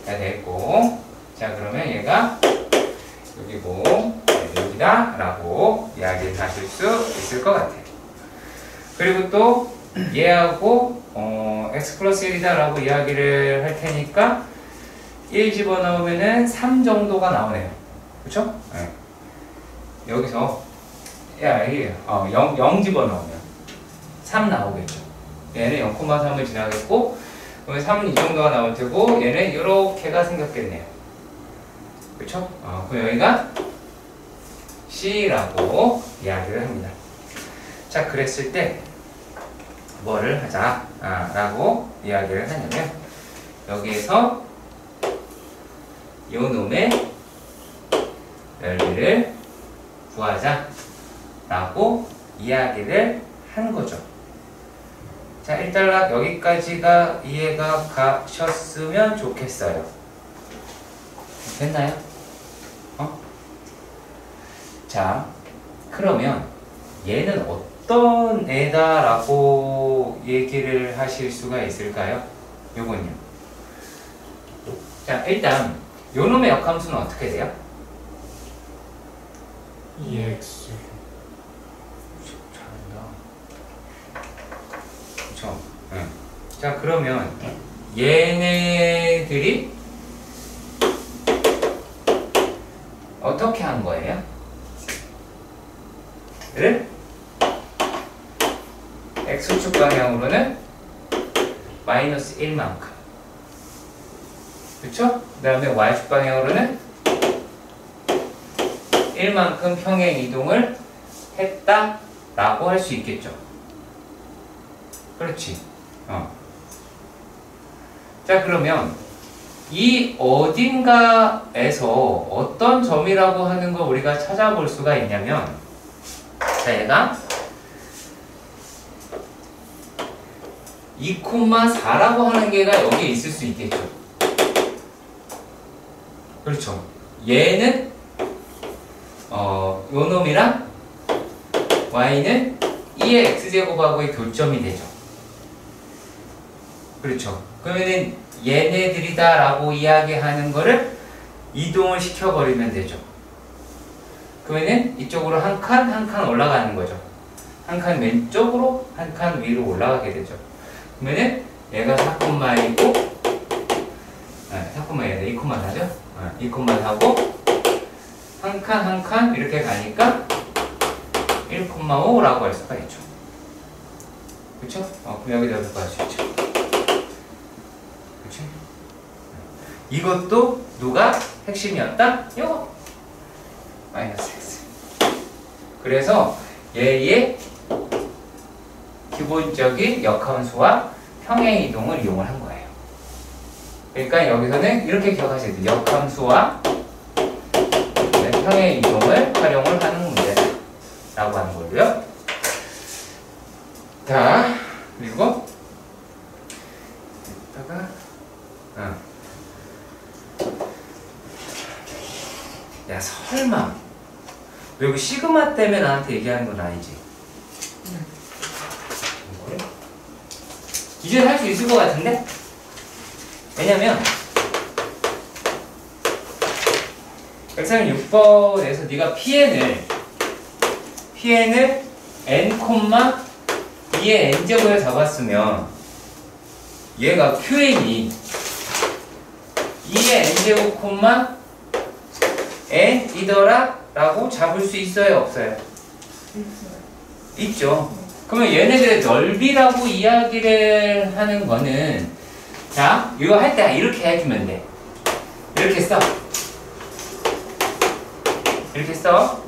다 됐고, 자, 그러면 얘가 여기고 여기다 라고 이야기를 하실 수 있을 것 같아요. 그리고 또 얘하고 x 플러스 1이다 라고 이야기를 할 테니까 1 집어넣으면은 3 정도가 나오네요. 그쵸? 네. 여기서 0 집어넣으면 3 나오겠죠. 얘는 0,3을 지나겠고, 그러면 3은 이 정도가 나올 테고, 얘는 이렇게가 생겼겠네요. 그쵸? 그럼 여기가 C라고 이야기를 합니다. 자, 그랬을 때 뭐를 하자 라고 이야기를 하냐면, 여기에서 요 놈의 넓이를 구하자 라고 이야기를 하는 거죠. 자, 일단락 여기까지가 이해가 가셨으면 좋겠어요. 됐나요? 자, 그러면 얘는 어떤 애다라고 얘기를 하실 수가 있을까요? 요건요. 자, 일단 요 놈의 역함수는 어떻게 돼요? EX. 그렇죠. 네. 자, 그러면 얘네들이 어떻게 한 거예요? 를 X축 방향으로는 마이너스 1만큼, 그쵸? 그 다음에 Y축 방향으로는 1만큼 평행 이동을 했다라고 할 수 있겠죠. 그렇지. 자, 그러면 이 어딘가에서 어떤 점이라고 하는 거 우리가 찾아볼 수가 있냐면, 자, 얘가 2,4라고 하는 게가 여기에 있을 수 있겠죠. 그렇죠. 얘는 요 놈이랑 y는 2의 x제곱하고의 교점이 되죠. 그렇죠. 그러면은 얘네들이다 라고 이야기하는 거를 이동을 시켜버리면 되죠. 그러면은 이쪽으로 한 칸 올라가는 거죠. 한 칸 왼쪽으로 한 칸 위로 올라가게 되죠. 그러면은 얘가 4,2고 4,2네 2,4죠? 2,4고 한 칸 이렇게 가니까 1,5라고 할 수가 있죠. 그쵸? 그럼 여기다 이렇게 할 수 있죠. 그치? 이것도 누가 핵심이었다? 요거 마이너스 x. 그래서 얘의 기본적인 역함수와 평행 이동을 이용을 한 거예요. 그러니까 여기서는 이렇게 기억하셔야 돼요. 역함수와 평행 이동을 활용을 하는 문제라고 하는 거고요. 자, 그리고 여기다가 야, 설마 너 여기 시그마 때문에 나한테 얘기하는 건 아니지? 이제 할 수 있을 것 같은데? 왜냐면 example 6번에서 네가 PN을 n, 2의 n제곱에 잡았으면 얘가 QN이 2의 n제곱, n이더라 라고 잡을 수 있어요, 없어요? 있죠. 그러면 얘네들의 넓이라고 이야기를 하는 거는, 자, 이거 할 때 이렇게 해주면 돼. 이렇게 써. 이렇게 써.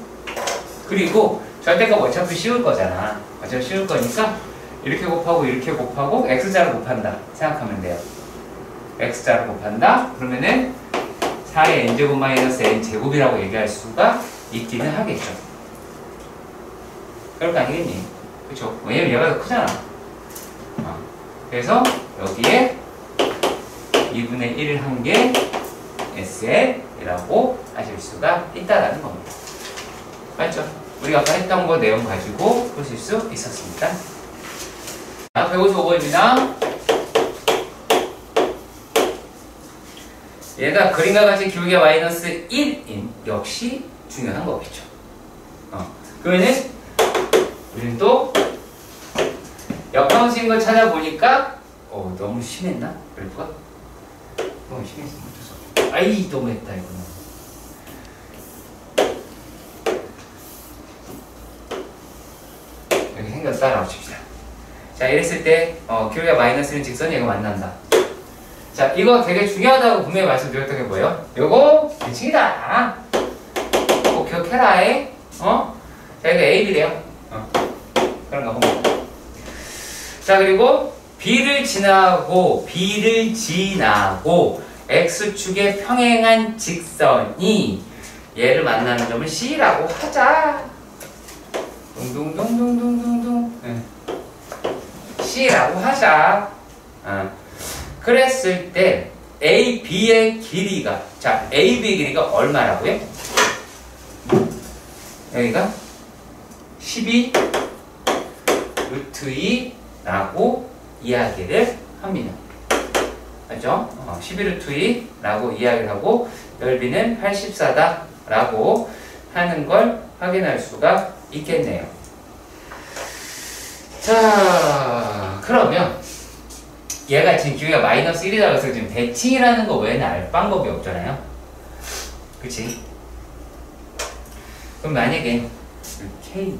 그리고 절대값 어차피 씌울 거잖아. 어차피 씌울 거니까 이렇게 곱하고 이렇게 곱하고 x자를 곱한다 생각하면 돼요. x자를 곱한다. 그러면은 4의 n제곱 마이너스 n제곱이라고 얘기할 수가 있기는 하겠죠. 그럴 거 아니겠니? 그쵸? 왜냐면 얘가 더 크잖아. 그래서 여기에 2분의 1을 한 게 SL이라고 하실 수가 있다라는 겁니다. 맞죠? 우리가 아까 했던 거 내용 가지고 보실 수 있었습니다. 자, 155번입니다. 얘가 그림과 같이 기울기가 마이너스 1인 역시 중요한 거겠죠. 그러면은 우리는 또 역함수인 걸 찾아보니까 너무 심했나? 그럴까? 너무 심했으면 어쩔 수 없죠. 아이, 너무 했다 이거는. 여기 생겼다라고 칩시다. 자, 이랬을 때 기울기가 마이너스는 직선이 얘가 만난다. 자, 이거 되게 중요하다고 분명히 말씀드렸던 게 뭐예요? 요거 대칭이다. 꼭 기억해라. 자, 이거 AB래요. 그런가 봅니다. 자, 그리고 B를 지나고 X축에 평행한 직선이 얘를 만나는 점을 C라고 하자. 둥둥둥둥둥둥둥. C라고 하자. 그랬을 때 AB의 길이가, 자, AB의 길이가 얼마라고요? 여기가 12 루트 2라고 이야기를 합니다. 맞죠? 12 루트 2라고 이야기를 하고 넓이는 84다 라고 하는 걸 확인할 수가 있겠네요. 자, 그러면 얘가 지금 기울기가 마이너스 1이라고 해서 지금 대칭이라는 거 외에는 알 방법이 없잖아요. 그치? 그럼 만약에 K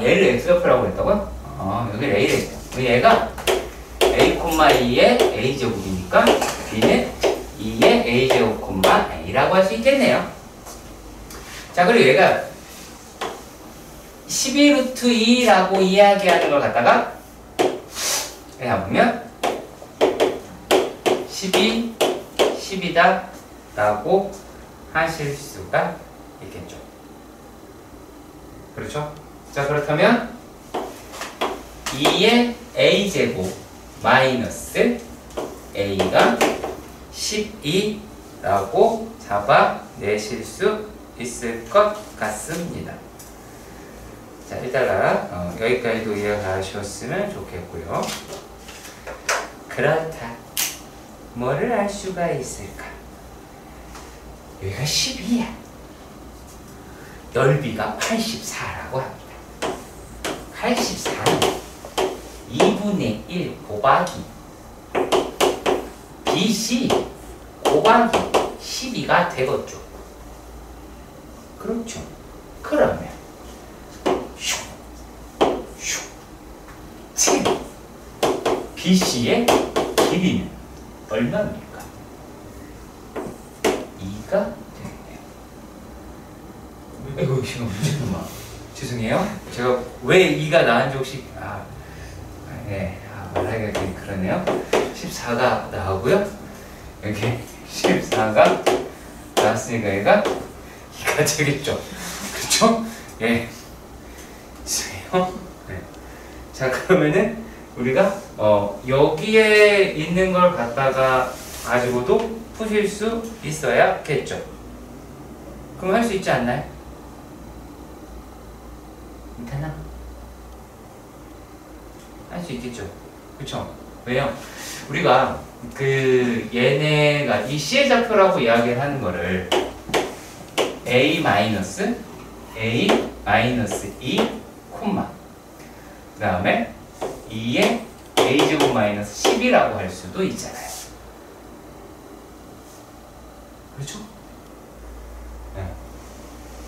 얘를 x좌표라고 했다고요? 여기를 A를 했죠. 얘가 A, 2의 A제곱이니까 B는 2의 A제곱, A라고 할 수 있겠네요. 자, 그리고 얘가 12 루트 2라고 이야기하는 걸 갖다가 그냥 보면 12, 10이다 라고 하실 수가 있겠죠. 그렇죠? 자, 그렇다면 2의 A제곱 마이너스 A가 12라고 잡아내실 수 있을 것 같습니다. 자, 이따가 여기까지도 이해하셨으면 좋겠고요. 그렇다. 뭐를 알 수가 있을까? 여기가 12야. 넓이가 84라고 합니다. 84는 2분의 1 곱하기 BC 곱하기 12가 되겠죠. 그렇죠. 그러면 BC의 길이는 얼마입니까? 2가 되겠네요. 아이고, 잠깐만. 죄송해요. 제가 왜 2가 나왔는지 혹시, 말하기가 좀 그러네요. 14가 나오고요. 여기 14가 나왔으니까 얘가 2가 되겠죠. 그쵸? 예. 죄송해요. 네. 자, 그러면은 우리가 여기에 있는 걸 갖다가 가지고도 푸실 수 있어야겠죠. 그럼 할 수 있지 않나요? 괜찮아? 할 수 있겠죠. 그쵸? 왜요? 우리가 얘네가 이 C의 좌표라고 이야기를 하는 거를 A 마이너스 2, 콤마 그 다음에 2의 A제곱 마이너스 10이라고 할 수도 있잖아요. 그렇죠? 네.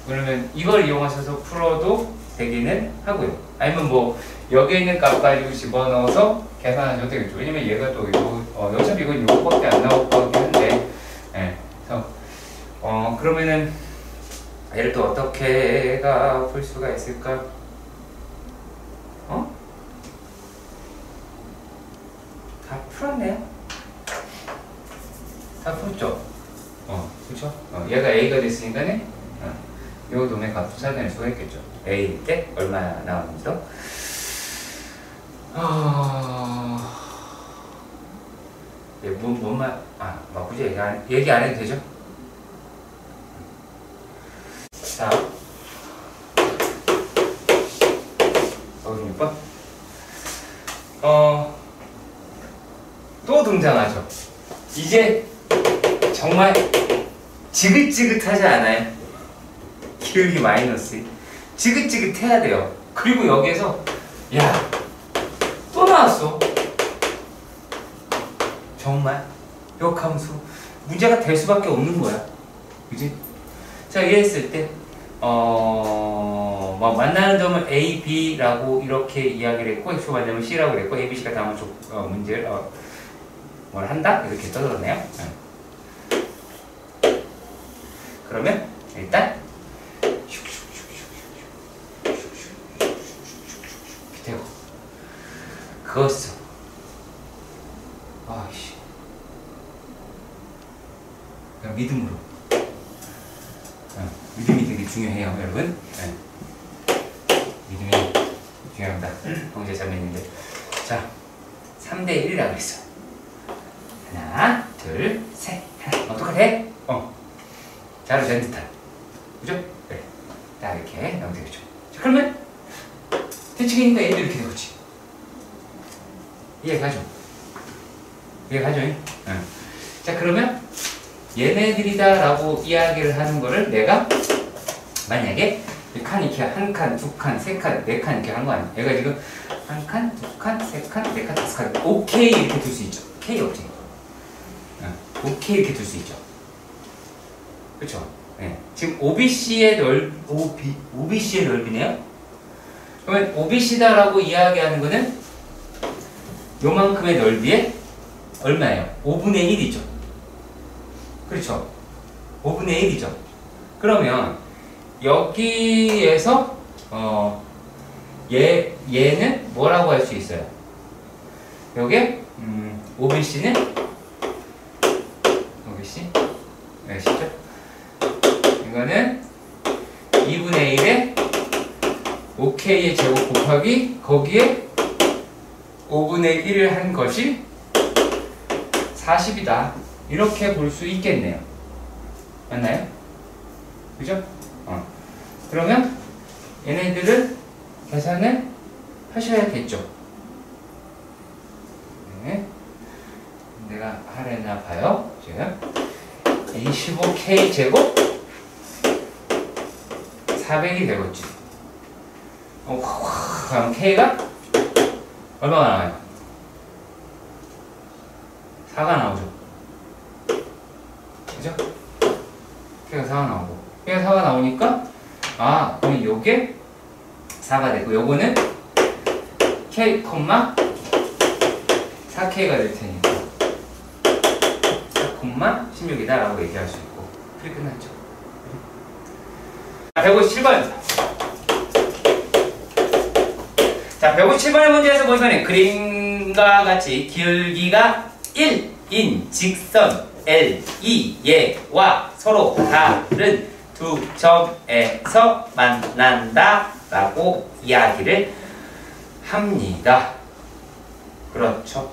그러면 이걸 이용하셔서 풀어도 되기는 하고요. 아니면 뭐 여기에 있는 값 가지고 집어넣어서 계산하셔도 되겠죠. 왜냐면 얘가 또 어차피 이건 요거밖에 안 나올 것 같긴 한데, 네. 그래서 그러면은 얘를 또 어떻게가 풀 수가 있을까? 다 풀었네요. 다 풀었죠? 그쵸? 얘가 A가 됐으니까는, 요 놈의 값도 찾아낼 수가 있겠죠. A일 때 얼마나 나오는지도. 굳이 얘기 안 해도 되죠? 자. 6번. 또 등장하죠. 이제 정말 지긋지긋하지 않아요? 기울기 마이너스. 지긋지긋해야 돼요. 그리고 여기에서 또 나왔어. 정말 역함수. 문제가 될 수밖에 없는 거야. 그지? 자, 이랬을 때 만나는 점을 A, B라고 이렇게 이야기를 했고, X가 만나면 C라고 그랬고, A, B, C가 다음은 문제를 뭘 한다? 이렇게 떠들었네요. 그러면 일단 밑에고 그것을 그냥 믿음으로 믿음이 되게 중요해요, 여러분. 믿음이 중요합니다. 형제 자매님들. 자, 3대 1이라고 했어. 하나, 둘, 셋. 하나. 똑같아? 자로 된 듯한. 그죠? 네. 딱 이렇게 나오면 되겠죠. 자, 그러면 대칭이니까 얘도 이렇게 되겠지. 이해가죠? 이해가죠? 응. 자, 그러면 얘네들이다라고 이야기를 하는 거를 내가 만약에 칸 이렇게 한 칸, 두 칸, 세 칸, 네 칸 이렇게 한 거 아니야? 얘가 지금 한 칸, 두 칸, 세 칸, 네 칸, 다섯 칸, 오케이 이렇게 둘 수 있죠. K 없지. 오케이 이렇게 둘 수 있죠. 그렇죠? 네. 지금 OBC의 OBC의 넓이네요. 그러면 OBC다라고 이야기하는 거는 요만큼의 넓이에 얼마예요? 5분의 1이죠. 그렇죠? 5분의 1이죠. 그러면 여기에서 얘는 뭐라고 할 수 있어요? 요게 OBC는 OBC 몇이죠? 이거는 2분의 1에 OK의 제곱 곱하기 거기에 5분의 1을 한 것이 40이다. 이렇게 볼 수 있겠네요. 맞나요? 그죠? 그러면 얘네들을 계산을 하셔야겠죠. 네. 내가 하려나 봐요. 지금 25K 제곱 400이 되겠지. 그럼 K가 얼마가 나와요? 4가 나오죠. 그죠? K가 4가 나오고 K가 4가 나오니까 그럼 요게 4가 되고 요거는 K, 4K가 될 테니까 4,16이다 라고 얘기할 수 있고 그렇게 끝났죠. 157번. 자, 157번의 문제에서 보시면 그림과 같이 기울기가 1인 직선 L, 얘와 서로 다른 두 점에서 만난다 라고 이야기를 합니다. 그렇죠.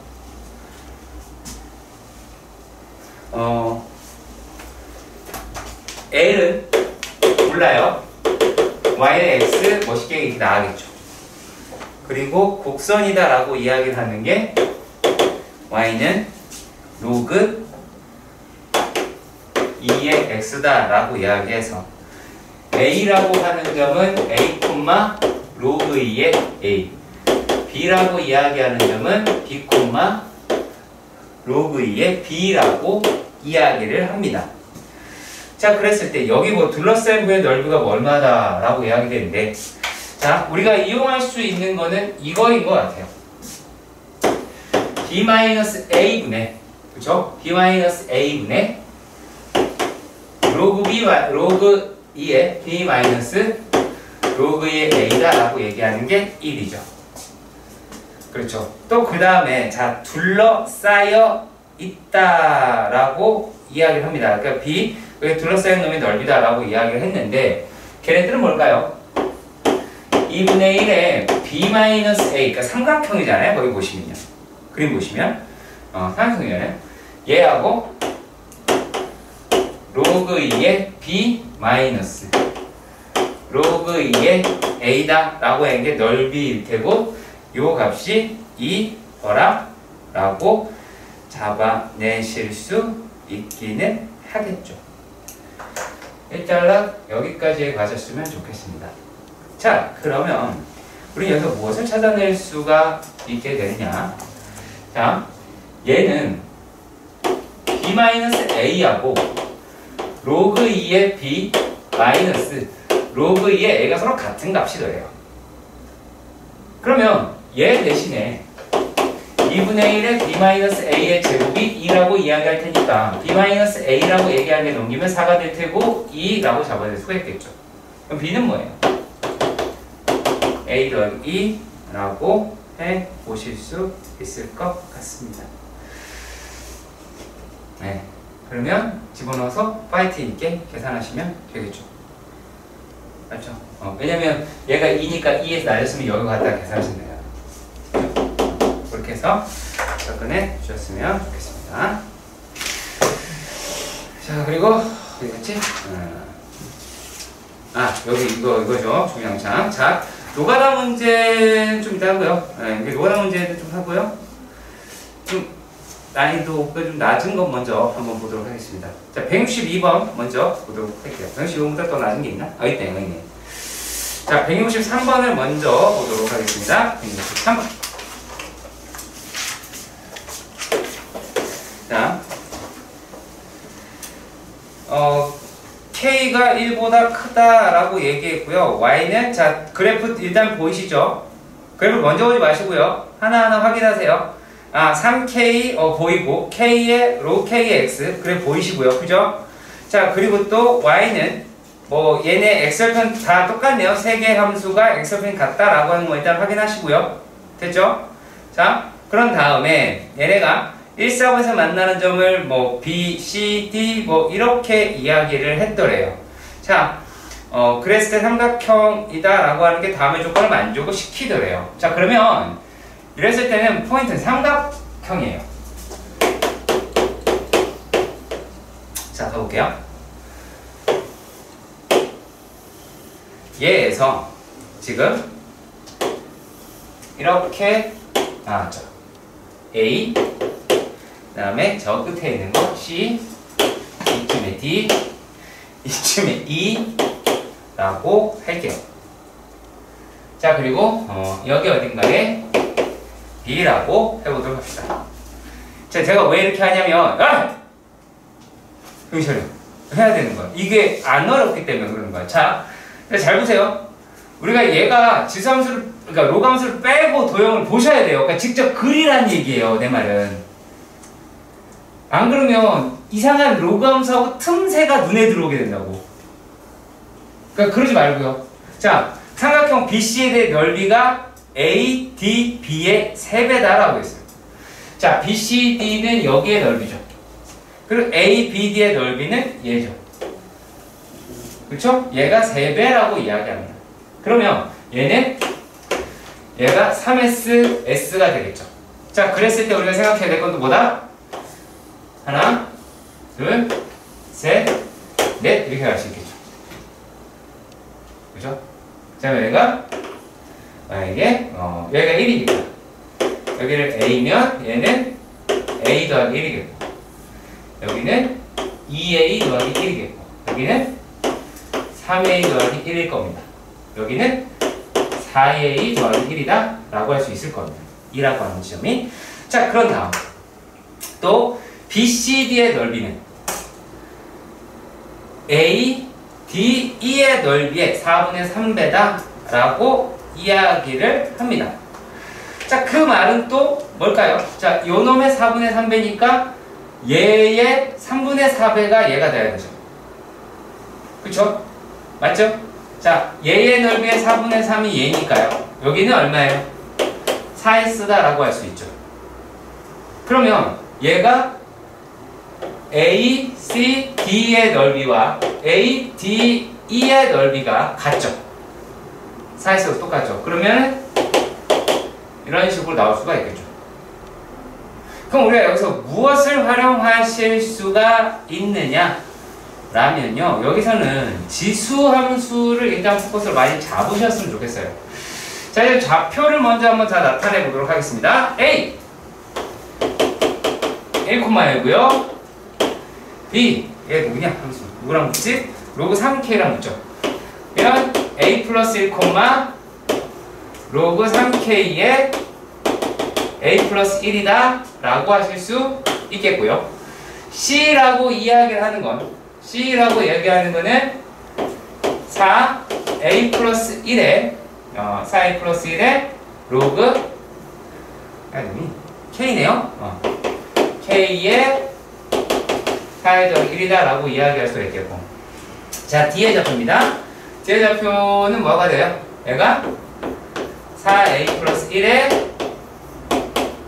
L은 몰라요. Y는 X 멋있게 이렇게 나가겠죠. 그리고 곡선이다 라고 이야기를 하는 게 Y는 로그 2의 X다 라고 이야기해서 A라고 하는 점은 A, 로그 2의 A, B라고 이야기하는 점은 B, 로그 2의 B라고 이야기를 합니다. 자, 그랬을 때 여기 뭐 둘러싼 부의 넓이가 뭐 얼마다 라고 이야기 되는데, 자, 우리가 이용할 수 있는 거는 이거인 것 같아요. B-A분의, 그쵸? B-A분의 로그 로그 2의 B- 로그 2의 A다 라고 얘기하는 게 1이죠. 그렇죠. 또 그 다음에, 자, 둘러싸여 있다 라고 이야기를 합니다. 그러니까 B, 여기 둘러싸인 놈의 넓이다 라고 이야기를 했는데, 걔네들은 뭘까요? 2분의 1에 B-A, 그러니까 삼각형이잖아요. 거기 보시면요. 그림 보시면. 삼각형이잖아요. 얘하고 로그 2의 B- 로그 2의 A다 라고 하는 게 넓이일 테고, 요 값이 2더라 라고 잡아내실 수 있기는 하겠죠. 일단락 여기까지 가셨으면 좋겠습니다. 자, 그러면 우리 여기서 무엇을 찾아낼 수가 있게 되느냐. 자, 얘는 B-A하고 로그 2의 B 마이너스 로그 2의 A가 서로 같은 값이래요. 그러면 얘 대신에 2분의 1의 B-A의 제곱이 2라고 이야기할 테니까 B-A라고 얘기하는 게 넘기면 4가 될 테고 2라고 잡아낼 수가 있겠죠. 그럼 B는 뭐예요? A 더하기 2라고 해 보실 수 있을 것 같습니다. 네. 그러면 집어넣어서 파이팅 있게 계산하시면 되겠죠. 맞죠? 왜냐면 얘가 2니까 2에서 날렸으면 여기 갖다가 계산하시면 돼요. 그렇게 해서 접근해 주셨으면 좋겠습니다. 자, 그리고 되겠지? 여기 이거죠. 중요한 자, 노가다 문제는 좀 이따 하고요. 이게 노가다 문제는 좀 하고요. 좀 난이도가 좀 낮은 것 먼저 한번 보도록 하겠습니다. 자, 162번 먼저 보도록 할게요. 165번보다 더 낮은 게 있나? 있네. 자, 163번을 먼저 보도록 하겠습니다. 163번. 자, K가 1보다 크다라고 얘기했고요. Y는, 자, 그래프 일단 보이시죠? 그래프 먼저 보지 마시고요. 하나하나 확인하세요. 3K, 보이고, K의, 로 K의 X, 그래프 보이시고요. 그죠? 자, 그리고 또 Y는, 얘네 X절편 다 똑같네요. 세 개의 함수가 X절편이 같다라고 하는 거 일단 확인하시고요. 됐죠? 자, 그런 다음에 얘네가 1, 4번에서 만나는 점을 B, C, D 이렇게 이야기를 했더래요. 자, 그랬을 때 삼각형이다 라고 하는 게 다음의 조건을 만족을 시키더래요. 자, 그러면 이랬을 때는 포인트는 삼각형이에요. 자, 가볼게요. 얘에서 지금 이렇게 나왔죠. A, 그 다음에 저 끝에 있는 거 C, 이쯤에 D, 이쯤에 E 라고 할게요. 자, 그리고 여기 어딘가에 B라고 해보도록 합시다. 자, 제가 왜 이렇게 하냐면 여기 차려 해야 되는 거야. 이게 안 어렵기 때문에 그러는 거야. 자, 잘 보세요. 우리가 얘가 지수함수를, 그러니까 로그함수를 빼고 도형을 보셔야 돼요. 그러니까 직접 그리란 얘기예요. 내 말은. 안 그러면 이상한 로그함수하고 틈새가 눈에 들어오게 된다고. 그러니까 그러지 말고요. 자, 삼각형 BC에 대해 넓이가 ADB의 3배다라고 했어요. 자, BCD는 여기의 넓이죠. 그리고 ABD의 넓이는 얘죠. 그렇죠? 얘가 3배라고 이야기합니다. 그러면 얘는 얘가 3SS가 되겠죠. 자, 그랬을 때 우리가 생각해야 될 건 또 뭐다? 하나, 둘, 셋, 넷 이렇게 갈 수 있겠죠. 그죠? 자, 얘가 만약에 여기가 1이니까 여기를 A면 얘는 A 더하기 1이겠고 여기는 2A 더하기 1이겠고 여기는 3A 더하기 1일 겁니다. 여기는 4A 더하기 1이다 라고 할 수 있을 겁니다. 2라고 하는 지점이. 자, 그런 다음 또 BCD의 넓이는 A, D, E의 넓이의 4분의 3배다 라고 이야기를 합니다. 자, 그 말은 또 뭘까요? 자, 요 놈의 4분의 3배니까 얘의 3분의 4배가 얘가 돼야 되죠. 그쵸? 맞죠? 자, 얘의 넓이의 4분의 3이 얘니까요. 여기는 얼마예요? 4S다 라고 할 수 있죠. 그러면 얘가 A, C, D의 넓이와 A, D, E의 넓이가 같죠. 4S가 똑같죠. 그러면 이런 식으로 나올 수가 있겠죠. 그럼 우리가 여기서 무엇을 활용하실 수가 있느냐? 라면요, 여기서는 지수함수를 일단 포커스를 많이 잡으셨으면 좋겠어요. 자, 이제 좌표를 먼저 한번 다 나타내 보도록 하겠습니다. A 1,1고요. B 얘 누구냐? 함수 누구랑 붙지? 로그 3K랑 붙죠. 이런 A 플러스 1, 로그 3K에 A 플러스 1이다 라고 하실 수 있겠고요. C라고 이야기를 하는 건 C라고 얘기하는 거는 4A 플러스 1에 4A 플러스 1에 로그 K네요. K의 4의 적 1이다 라고 이야기할 수 있겠고. 자, D의 좌표입니다. D의 좌표는 뭐가 돼요? 얘가 4A 플러스 1에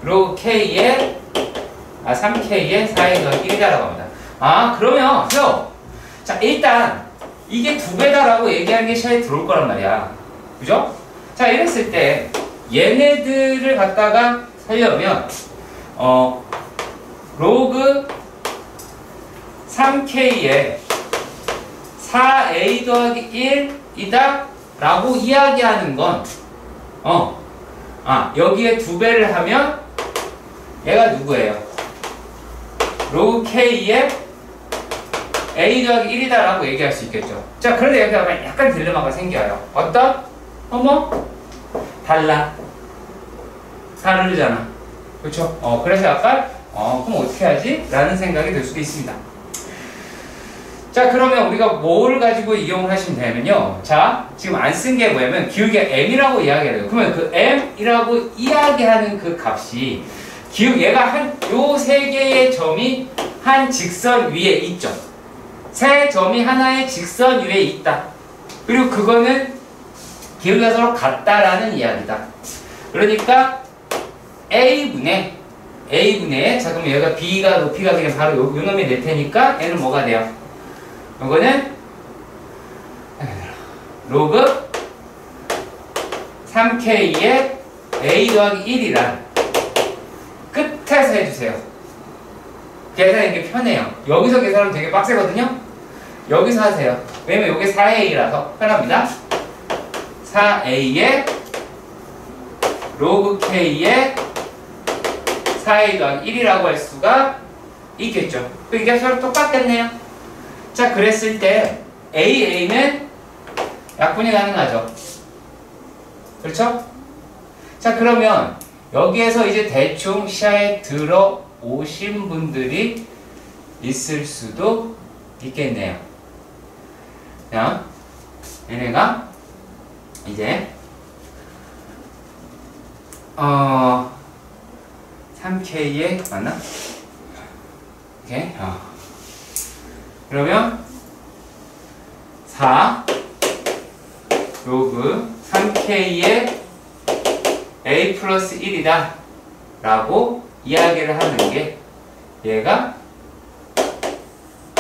로그 K의 3K의 4의 적 1이다 라고 합니다. 그러면 자, 일단 이게 2배다 라고 얘기하는 게 시야에 들어올 거란 말이야. 그죠? 자, 이랬을 때 얘네들을 갖다가 살려면 로그 3K의 4a 더하기 1이다 라고 이야기하는 건 여기에 2배를 하면 얘가 누구예요? 로그 k의 a 더하기 1이다 라고 얘기할 수 있겠죠. 자, 그런데 여기 약간 딜레마가 생겨요. 어떤? 다르잖아. 그렇죠? 그래서 약간 그럼 어떻게 하지? 라는 생각이 들 수도 있습니다. 자, 그러면 우리가 뭘 가지고 이용을 하시면 되면요. 자, 지금 안 쓴 게 뭐냐면 기울기가 m이라고 이야기해요. 그러면 그 m이라고 이야기하는 그 값이 얘가 요 3개의 점이 한 직선 위에 있죠. 3점이 하나의 직선 위에 있다. 그리고 그거는 기울기가 서로 같다라는 이야기다. 그러니까 A분의 자, 그럼 얘가 B가 높이가 그냥 바로 요 놈이 될 테니까 얘는 뭐가 돼요? 요거는 로그 3K의 A 더하기 1이란 끝에서 해주세요. 계산하는 게 편해요. 여기서 계산하면 되게 빡세거든요. 여기서 하세요. 왜냐면 이게 4A라서 편합니다. 4A의 로그 K의 4A 더하기 1이라고 할 수가 있겠죠. 이게 서로 똑같겠네요. 자, 그랬을 때 AA는 약분이 가능하죠. 그렇죠? 자, 그러면 여기에서 이제 대충 시야에 들어오신 분들이 있을 수도 있겠네요. 자, 얘네가 이제 3K에 맞나? 오케이. 그러면 4 로그 3K의 A 플러스 1이다 라고 이야기를 하는 게 얘가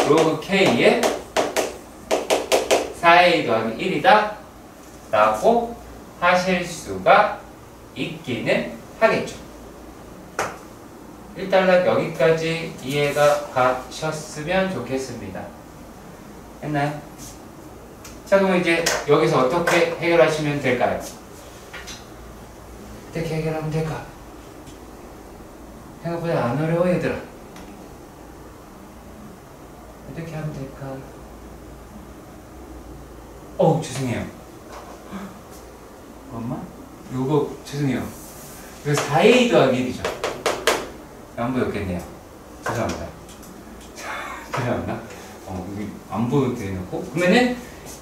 로그 K의 4A 더하기 1이다 라고 하실 수가 있기는 하겠죠. 일단 여기까지 이해가 가셨으면 좋겠습니다. 했나요? 자, 그럼 이제 여기서 어떻게 해결하시면 될까요? 어떻게 해결하면 될까? 생각보다 안 어려워, 얘들아. 어떻게 하면 될까? 죄송해요. 엄마? 요거 죄송해요. 이거 4A 더하기 1이죠. 안 보였겠네요. 죄송합니다. 죄송합니다. 여기 안 보여도 되놓고. 그러면은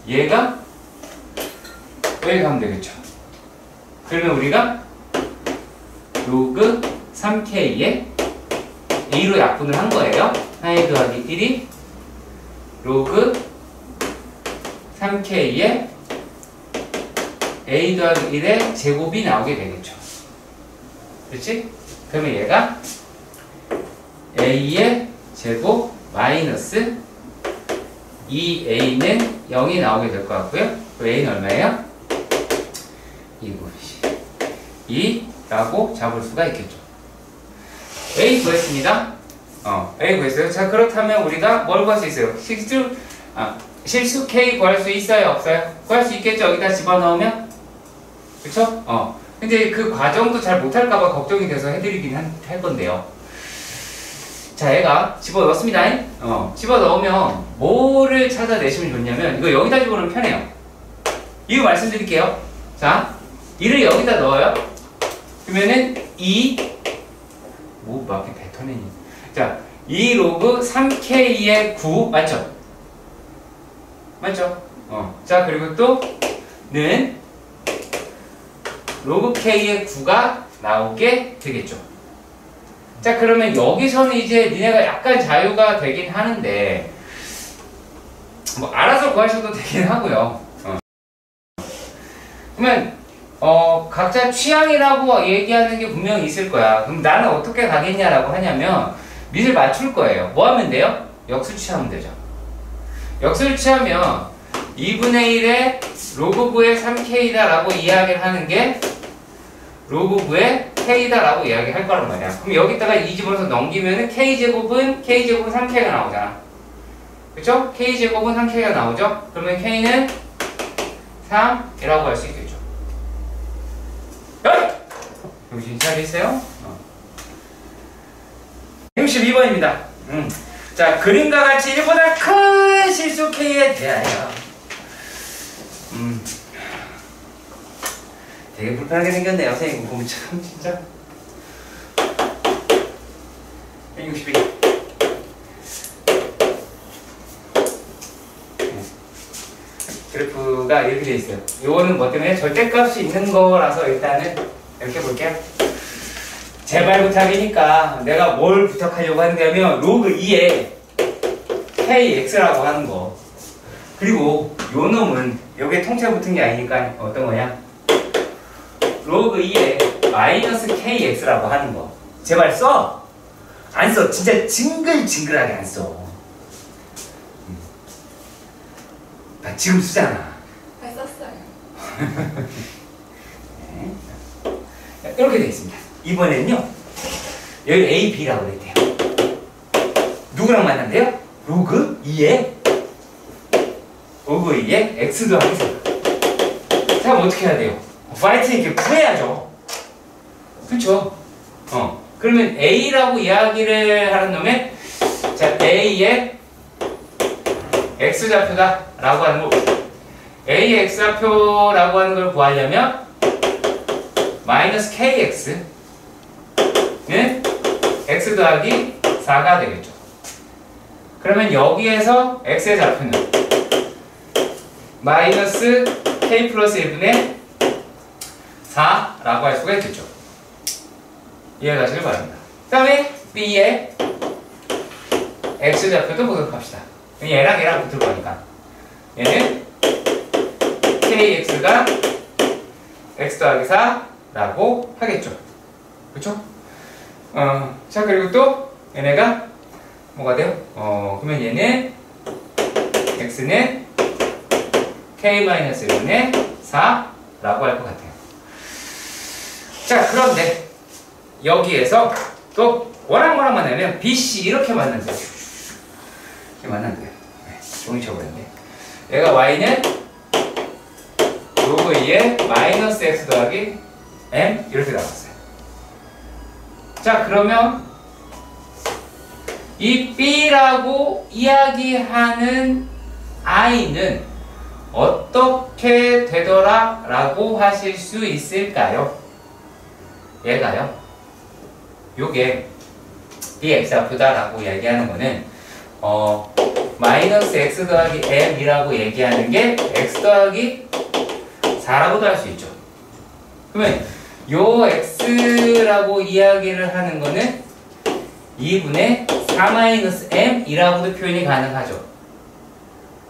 얘가 여기 가면 되겠죠. 그러면 우리가 로그 3K에 A로 약분을 한 거예요. 4A 더하기 1이 로그 3K에 A 더하기 1의 제곱이 나오게 되겠죠. 그렇지? 그러면 얘가 A의 제곱 마이너스 2A는 0이 나오게 될 것 같고요. 그 A는 얼마예요? 2라고 잡을 수가 있겠죠. A 구했습니다. A 구했어요. 자, 그렇다면 우리가 뭘 구할 수 있어요? 실수 K 구할 수 있어요? 없어요? 구할 수 있겠죠? 여기다 집어넣으면? 그쵸? 근데 그 과정도 잘 못할까봐 걱정이 돼서 해드리긴 할 건데요. 자, 얘가 집어넣었습니다. 집어넣으면 뭐를 찾아내시면 좋냐면 이거 여기다 집어넣으면 편해요. 이거 말씀드릴게요. 자, 2를 여기다 넣어요. 그러면은 2막 이렇게 뱉어내니. 자, 2 로그 3K의 9 맞죠? 맞죠? 자, 그리고 또 는 로그 K의 9가 나오게 되겠죠. 자, 그러면 여기서는 이제 니네가 약간 자유가 되긴 하는데 뭐 알아서 구하셔도 되긴 하고요. 그러면 각자 취향이라고 얘기하는 게 분명히 있을 거야. 그럼 나는 어떻게 가겠냐라고 하냐면 밑을 맞출 거예요. 뭐 하면 돼요? 역수 취하면 되죠. 역수를 취하면 2분의 1의 로그 9의 3K다 라고 이야기를 하는 게 로그 9의 K다 라고 이야기할 거란 말이야. 그럼 여기다가 이 집어서 넘기면은 K제곱은 3K가 나오잖아. 그쵸? K제곱은 한 K가 나오죠? 그러면 K는 3이라고 할 수 있겠죠. 정신 차리세요. 62번입니다. 자, 그림과 같이 1보다 큰 실수 K에 대하여 되게 불편하게 생겼네요. 선생님 보면 참 진짜 162 그래프가 이렇게 되어 있어요. 요거는 뭐 때문에 절대값이 있는 거라서 일단은 이렇게 볼게요. 제발 부탁이니까 내가 뭘 부탁하려고 하는냐면 로그 2에 kx라고 하는 거. 그리고 요 놈은 여기에 통째 붙은 게 아니니까 어떤 거냐? 로그 2에 마이너스 kx라고 하는 거. 제발 써! 안 써. 진짜 징글징글하게 안 써. 나 지금 쓰잖아. 썼어요. 네. 이렇게 되어 있습니다. 이번에는요, 여기 A, B라고 되어 있대요. 누구랑 만난대요? 로그 2에 X 더하기 4. 자, 그럼 어떻게 해야 돼요? 파이트 있게 구해야죠. 그쵸? 그러면 A라고 이야기를 하는 놈에, 자, A의 X좌표다 라고 하는 거. A의 X좌표라고 하는 걸 구하려면, 마이너스 KX는 X 더하기 4가 되겠죠. 그러면 여기에서 X의 좌표는 마이너스 K 플러스 1분의 4라고 할 수가 있겠죠. 이해가시길 바랍니다. 그 다음에 B의 X좌표도 보도록 합시다. 얘랑 얘랑 붙을 거니까. 얘는 KX가 X 더하기 4라고 하겠죠. 그쵸? 자, 그리고 또 얘네가 뭐가 돼요? 그러면 얘는 X는 K-1분의 4라고 할 것 같아요. 자, 그런데 여기에서 또 뭐랑 만나면 BC 이렇게 만난대요. 이렇게 만난대요. 네, 종이 쳐버렸네. 얘가 Y는 로그 2에 마이너스 X 더하기 M 이렇게 나왔어요. 자, 그러면 이 B라고 이야기하는 I는 어떻게 되더라? 라고 하실 수 있을까요? 얘가요. 요게 Bx좌표다 라고 이야기하는 거는 마이너스 X 더하기 M이라고 얘기하는 게 X 더하기 4라고도 할 수 있죠. 그러면 요 X라고 이야기를 하는 거는 2분의 4-M이라고도 표현이 가능하죠.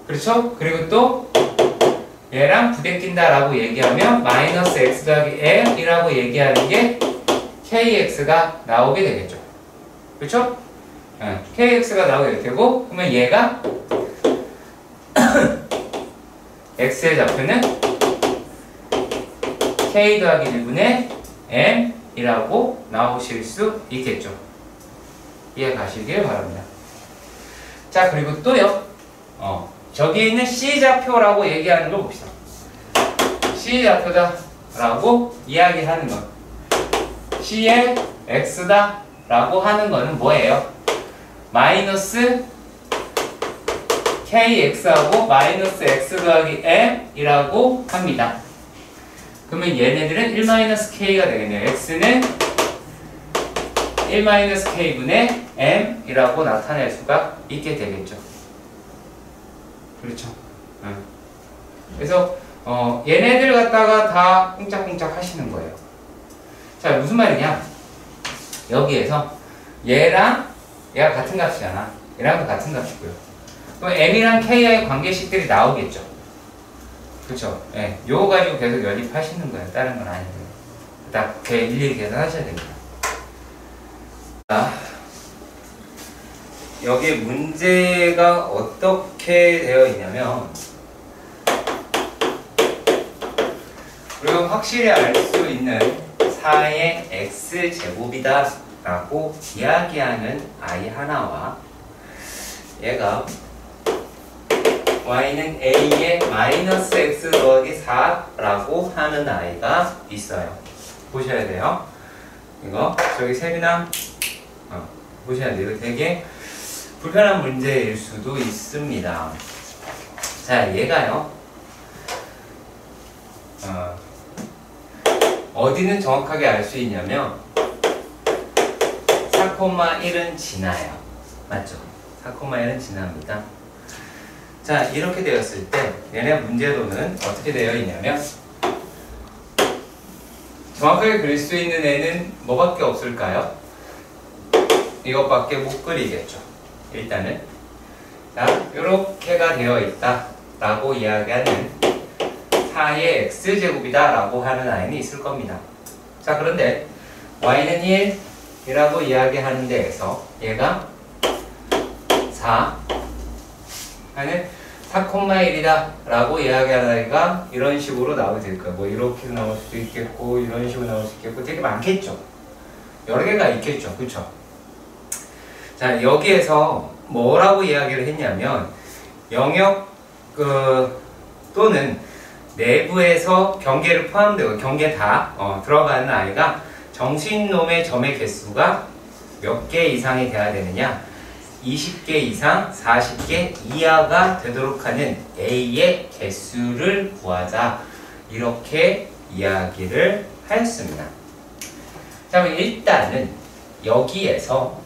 그렇죠? 그리고 또 얘랑 부대낀다 라고 얘기하면 마이너스 X 더하기 M이라고 얘기하는 게 KX가 나오게 되겠죠. 그렇죠? KX가 나오게 될 테고, 그러면 얘가 X의 좌표는 K 더하기 1분의 M이라고 나오실 수 있겠죠. 이해 가시길 바랍니다. 자, 그리고 또요. 저기 있는 C좌표라고 얘기하는 걸 봅시다. C좌표다 라고 이야기하는 것. C의 X다 라고 하는 거는 뭐예요? 마이너스 KX하고 마이너스 X 더하기 M이라고 합니다. 그러면 얘네들은 1-K가 되겠네요. X는 1-K분의 M이라고 나타낼 수가 있게 되겠죠. 그렇죠. 그래서 얘네들 갖다가 다 꽁짝꽁짝 하시는 거예요. 자, 무슨 말이냐? 여기에서 얘랑 얘가 같은 값이잖아. 얘랑도 같은 값이고요. 그럼 M이랑 K의 관계식들이 나오겠죠. 그렇죠. 예, 요거 가지고 계속 연입하시는 거예요. 다른 건 아니고요. 딱 일일이 계산하셔야 됩니다. 자, 여기 문제가 어떻게 되어 있냐면, 그리고 확실히 알 수 있는 4의 x제곱이다 라고 이야기하는 I 하나와 얘가 y는 a에 마이너스 x 더하기 4라고 하는 아이가 있어요. 보셔야 돼요. 이거 저기 세빈아 보셔야 돼요. 이거 되게 불편한 문제일 수도 있습니다. 자, 얘가요. 어디는 정확하게 알 수 있냐면 4,1은 지나요. 맞죠? 4,1은 지납니다. 자, 이렇게 되었을 때 얘네 문제도는 어떻게 되어 있냐면 정확하게 그릴 수 있는 애는 뭐밖에 없을까요? 이것밖에 못 그리겠죠. 일단은 자, 이렇게가 되어 있다 라고 이야기하는 4의 x제곱이다 라고 하는 아이는 있을 겁니다. 자, 그런데 y는 1이라고 이야기하는 데에서 얘가 4 하는 4,1이다 라고 이야기하는 아이가 이런 식으로 나오게 될 거예요. 뭐 이렇게 나올 수도 있겠고 이런 식으로 나올 수 있겠고 되게 많겠죠. 여러 개가 있겠죠. 그쵸? 자, 여기에서 뭐라고 이야기를 했냐면 영역 또는 내부에서 경계를 포함되고 경계 다 들어가는 아이가 정신놈의 점의 개수가 몇 개 이상이 돼야 되느냐? 20개 이상 40개 이하가 되도록 하는 A의 개수를 구하자. 이렇게 이야기를 하였습니다. 자, 그럼 일단은 여기에서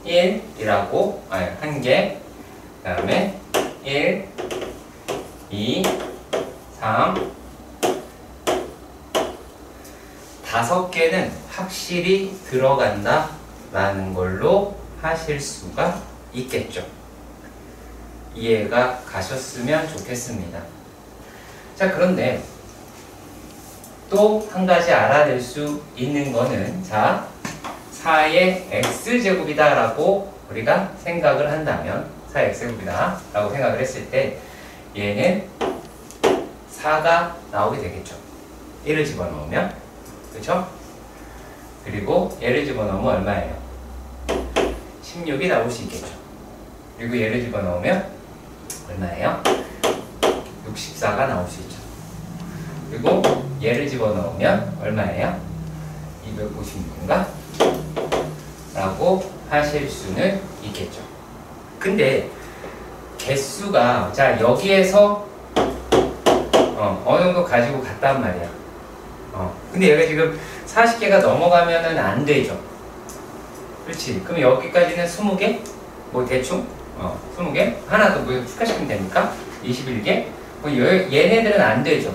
1이라고 한 개, 그 다음에 1, 2, 3, 5개는 확실히 들어간다 라는 걸로 하실 수가 있겠죠. 이해가 가셨으면 좋겠습니다. 자, 그런데 또 한 가지 알아낼 수 있는 거는 자, 4의 x제곱이다 라고 우리가 생각을 한다면 4의 x제곱이다 라고 생각을 했을 때 얘는 4가 나오게 되겠죠. 1을 집어넣으면 그렇죠? 그리고 얘를 집어넣으면 얼마예요? 16이 나올 수 있겠죠. 그리고 얘를 집어넣으면 얼마예요? 64가 나올 수 있죠. 그리고 얘를 집어넣으면 얼마예요? 256인가? 라고 하실 수는 있겠죠. 근데 개수가 자 여기에서 어느 정도 가지고 갔단 말이야. 근데 얘가 지금 40개가 넘어가면은 안 되죠. 그렇지. 그럼 여기까지는 20개? 뭐 대충 20개? 하나 더 뭐 추가시키면 되니까 21개? 뭐 얘네들은 안 되죠.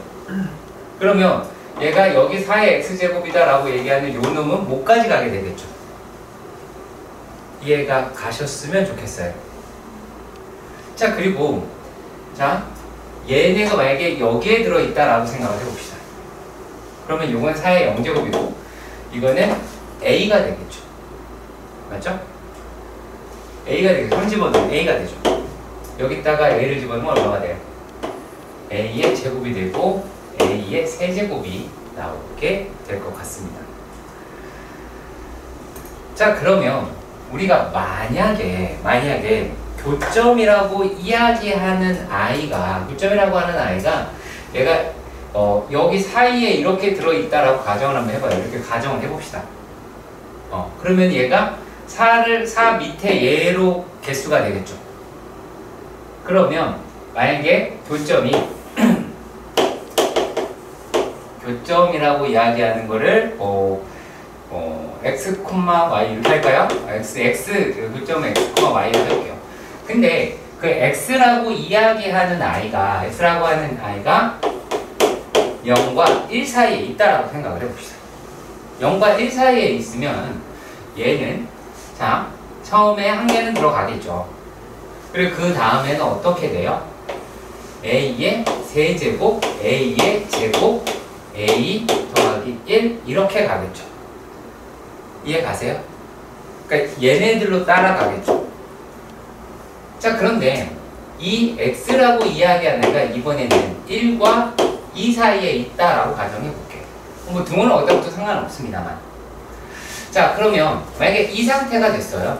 그러면 얘가 여기 4의 x제곱이다 라고 얘기하는 요 놈은 뭐까지 가게 되겠죠. 이해가 가셨으면 좋겠어요. 자, 그리고 자 얘네가 만약에 여기에 들어있다 라고 생각을 해봅시다. 그러면 요건 4의 0제곱이고 이거는 a가 되겠죠. 맞죠? a가 되겠죠. 3 집어넣으면 a가 되죠. 여기다가 a를 집어넣으면 얼마가 돼요? a의 제곱이 되고 a의 세제곱이 나오게 될 것 같습니다. 자, 그러면 우리가 만약에 교점이라고 이야기하는 아이가 얘가 여기 사이에 이렇게 들어있다라고 가정을 한번 해봐요. 이렇게 가정을 해봅시다. 그러면 얘가 4 밑에 얘로 개수가 되겠죠. 그러면 만약에 교점이라고 이야기하는 거를 x, y 이렇게 할까요? 교점은 x, y를 할게요. 근데 그 x라고 이야기하는 아이가 0과 1 사이에 있다라고 생각을 해봅시다. 0과 1 사이에 있으면 얘는 자 처음에 한 개는 들어가겠죠. 그리고 그 다음에는 어떻게 돼요? a의 세제곱, a의 제곱, a 더하기 1 이렇게 가겠죠. 이해 가세요? 그러니까 얘네들로 따라가겠죠. 자, 그런데 이 x라고 이야기하는 애가 이번에는 1과 2 사이에 있다라고 가정해 볼게요. 뭐 등호는 어디부터 상관없습니다만. 자, 그러면 만약에 이 상태가 됐어요.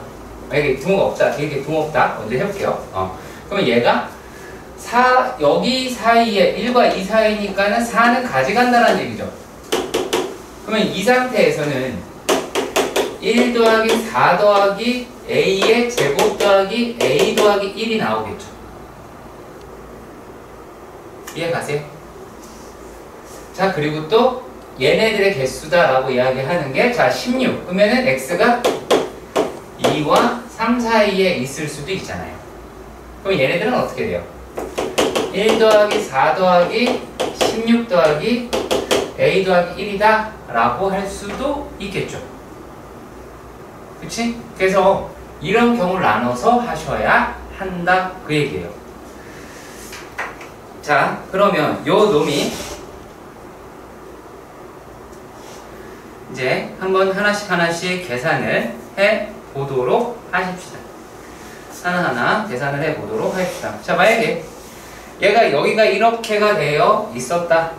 만약에 등호가 없다, 뒤에 등호 없다. 먼저 해볼게요. 그러면 얘가 여기 사이에 1과 2 사이니까는 4는 가져간다는 얘기죠. 그러면 이 상태에서는 1 더하기 4 더하기 a의 제곱 더하기 a 더하기 1이 나오겠죠. 이해 가세요? 자, 그리고 또 얘네들의 개수다라고 이야기하는 게, 자, 16. 그러면은 x가 2와 3 사이에 있을 수도 있잖아요. 그럼 얘네들은 어떻게 돼요? 1 더하기 4 더하기 16 더하기 a 더하기 1이다 라고 할 수도 있겠죠. 그치? 그래서 이런 경우를 나눠서 하셔야 한다 그 얘기예요. 자, 그러면 요 놈이 이제 한번 하나씩 계산을 해 보도록 하십시다. 하나하나 계산을 해 보도록 하십시다. 자, 만약에 얘가 여기가 이렇게가 되어 있었다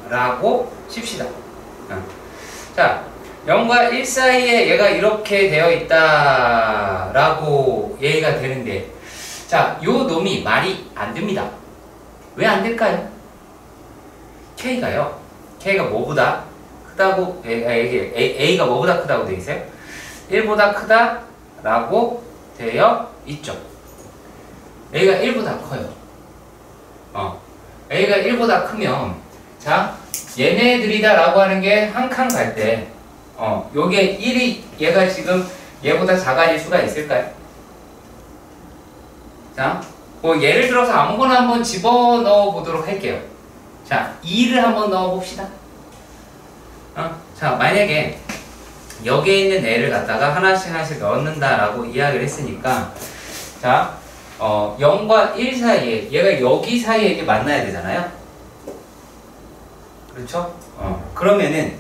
라고 칩시다. 자, 0과 1 사이에 얘가 이렇게 되어 있다 라고 얘기가 되는데, 자, 요 놈이 말이 안 됩니다. 왜 안 될까요? K가요. K가 뭐보다 크다고, A가 뭐보다 크다고 되어 있어요? 1보다 크다 라고 되어 있죠. A가 1보다 커요. A가 1보다 크면, 자, 얘네들이다 라고 하는 게 한 칸 갈 때, 요게 1이, 얘가 지금 얘보다 작아질 수가 있을까요? 자, 뭐 예를 들어서 아무거나 한번 집어넣어 보도록 할게요. 자, 2를 한번 넣어 봅시다. 자, 만약에 여기에 있는 애를 갖다가 하나씩 넣는다라고 이야기를 했으니까, 자, 0과 1 사이에, 얘가 여기 사이에 이렇게 만나야 되잖아요. 그렇죠? 그러면은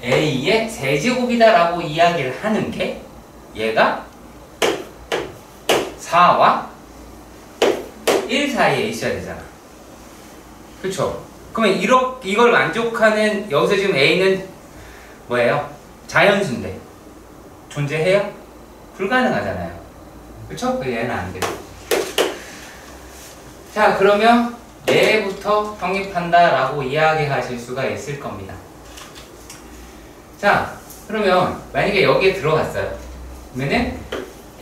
A의 세제곱이다라고 이야기를 하는 게, 얘가 4와 1 사이에 있어야 되잖아. 그렇죠? 그러면 이걸 만족하는, 여기서 지금 A는 뭐예요? 자연수인데 존재해요? 불가능하잖아요. 그렇죠? 얘는 안 돼요. 자, 그러면 얘부터 성립한다 라고 이야기하실 수가 있을 겁니다. 자, 그러면 만약에 여기에 들어갔어요. 그러면은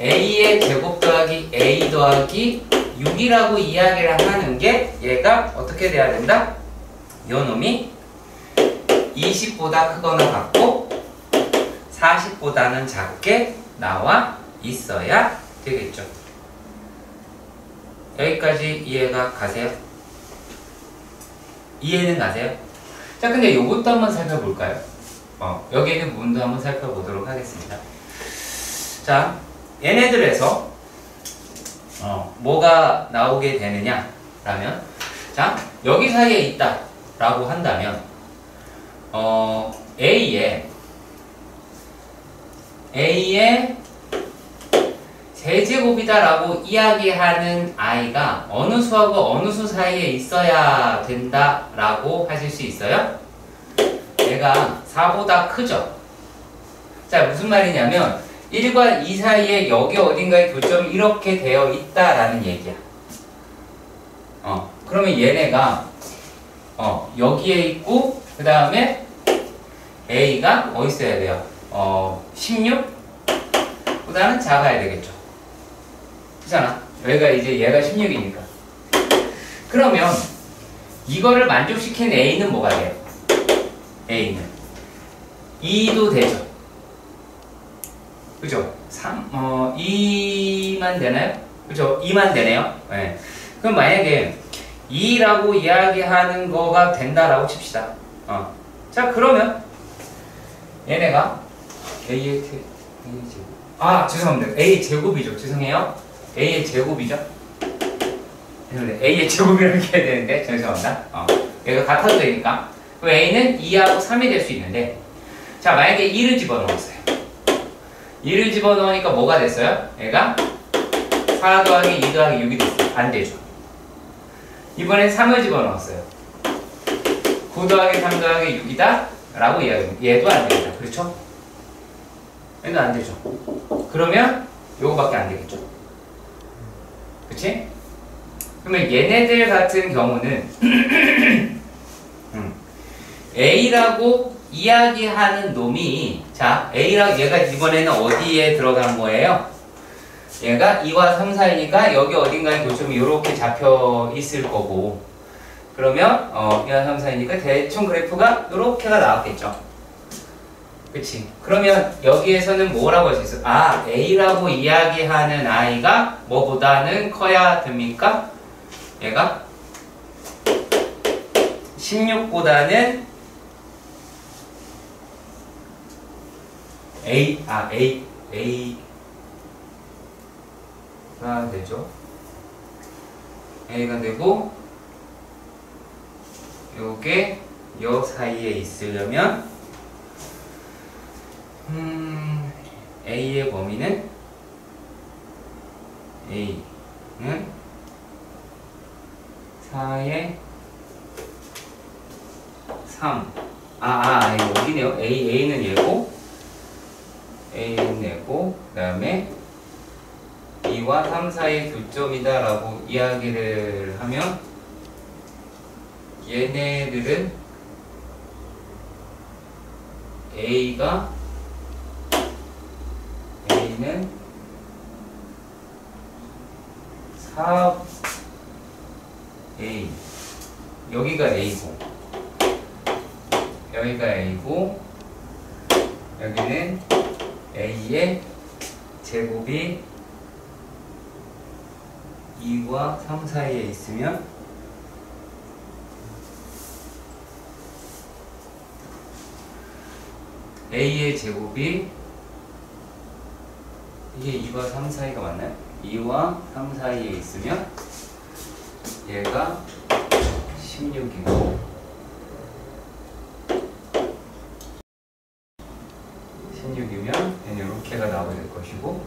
A의 제곱 더하기 A 더하기 6이라고 이야기를 하는 게, 얘가 어떻게 돼야 된다? 요 놈이 20보다 크거나 같고 40보다는 작게 나와 있어야 되겠죠. 여기까지 이해가 가세요? 이해는 가세요? 자, 근데 요것도 한번 살펴볼까요? 여기 있는 부분도 한번 살펴보도록 하겠습니다. 자, 얘네들에서 뭐가 나오게 되느냐 라면, 자, 여기 사이에 있다 라고 한다면 A의 세제곱이다 라고 이야기하는 아이가 어느 수하고 어느 수 사이에 있어야 된다 라고 하실 수 있어요? 얘가 4보다 크죠? 자, 무슨 말이냐면 1과 2 사이에 여기 어딘가에 교점이 이렇게 되어 있다라는 얘기야. 그러면 얘네가 여기에 있고, 그 다음에 A가 어디 있어야 돼요? 16보다는 작아야 되겠죠. 그렇잖아. 여기가 이제 얘가 16이니까. 그러면 이거를 만족시킨 A는 뭐가 돼요? A는 2도 되죠. 그죠? 2만 되나요? 그죠? 2만 되네요. 네. 그럼 만약에 2라고 이야기하는 거가 된다라고 칩시다. 자, 그러면 얘네가 A의 제곱. 죄송합니다. A의 제곱이죠. 죄송해요. A의 제곱이죠. A의 제곱이라고 해야 되는데 죄송합니다. 얘가 같아도 되니까. 그럼 A는 2하고 3이 될 수 있는데, 자, 만약에 2를 집어넣었어요. 2를 집어넣으니까 뭐가 됐어요? 얘가 4 더하기 2 더하기 6이 됐어요. 안 되죠. 이번엔 3을 집어넣었어요. 9 더하기 3 더하기 6이다 라고 이야기합니다. 얘도 안 되죠. 그렇죠? 얘도 안 되죠. 그러면 요거밖에 안 되겠죠. 그치? 그러면 얘네들 같은 경우는 A라고 이야기하는 놈이 자 A라고 얘가 이번에는 어디에 들어간 거예요? 얘가 2와 3 사이니까 여기 어딘가에 교점이 이렇게 잡혀 있을 거고 그러면 2와 3 사이니까 대충 그래프가 이렇게가 나왔겠죠. 그치? 그러면 여기에서는 뭐라고 할 수 있어? 아 A라고 이야기하는 아이가 뭐보다는 커야 됩니까? 얘가 16보다는 A가 되죠. A가 되고 요게 요 사이에 있으려면 A의 범위는 A는 4에 3 여기네요. A는 얘고 A는 얘고 그 다음에 2와 3 사이의 교점이다 라고 이야기를 하면 얘네들은 A는 4A 여기가 A고 여기는 A의 제곱이 2와 3 사이에 있으면 A의 제곱이 이게 2와 3 사이가 맞나요? 2와 3 사이에 있으면 얘가 16이고 16이면 얘는 이렇게가 나오게 될 것이고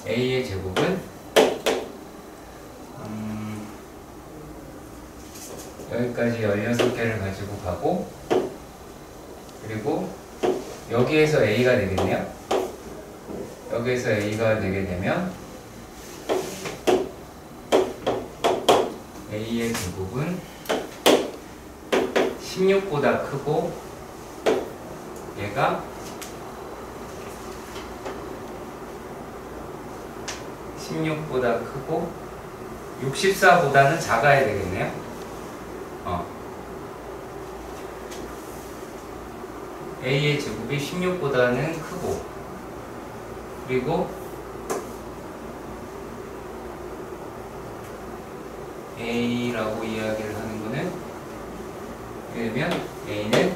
A의 제곱은 여기까지 16개를 가지고 가고 그리고 여기에서 A가 되겠네요. 여기에서 A가 되게 되면 A의 제곱은 16보다 크고 얘가 16보다 크고 64보다는 작아야 되겠네요. A의 제곱이 16보다는 크고 그리고 A라고 이야기를 하는 거는 그러면 A는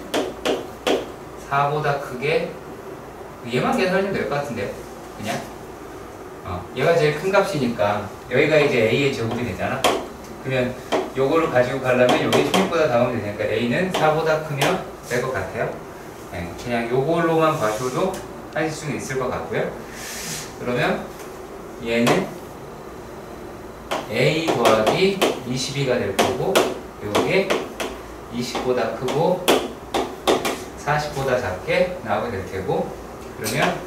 4보다 크게 얘만 계산하면 될 것 같은데요. 그냥 얘가 제일 큰 값이니까 여기가 이제 A의 제곱이 되잖아. 그러면 요거를 가지고 가려면 여기 16보다 작으면 되니까 A는 4보다 크면 될 것 같아요. 네, 그냥 요걸로만 봐줘도 하실 수는 있을 것 같고요. 그러면 얘는 A 더하기 22가 될 거고 요게 20보다 크고 40보다 작게 나오게 될 테고 그러면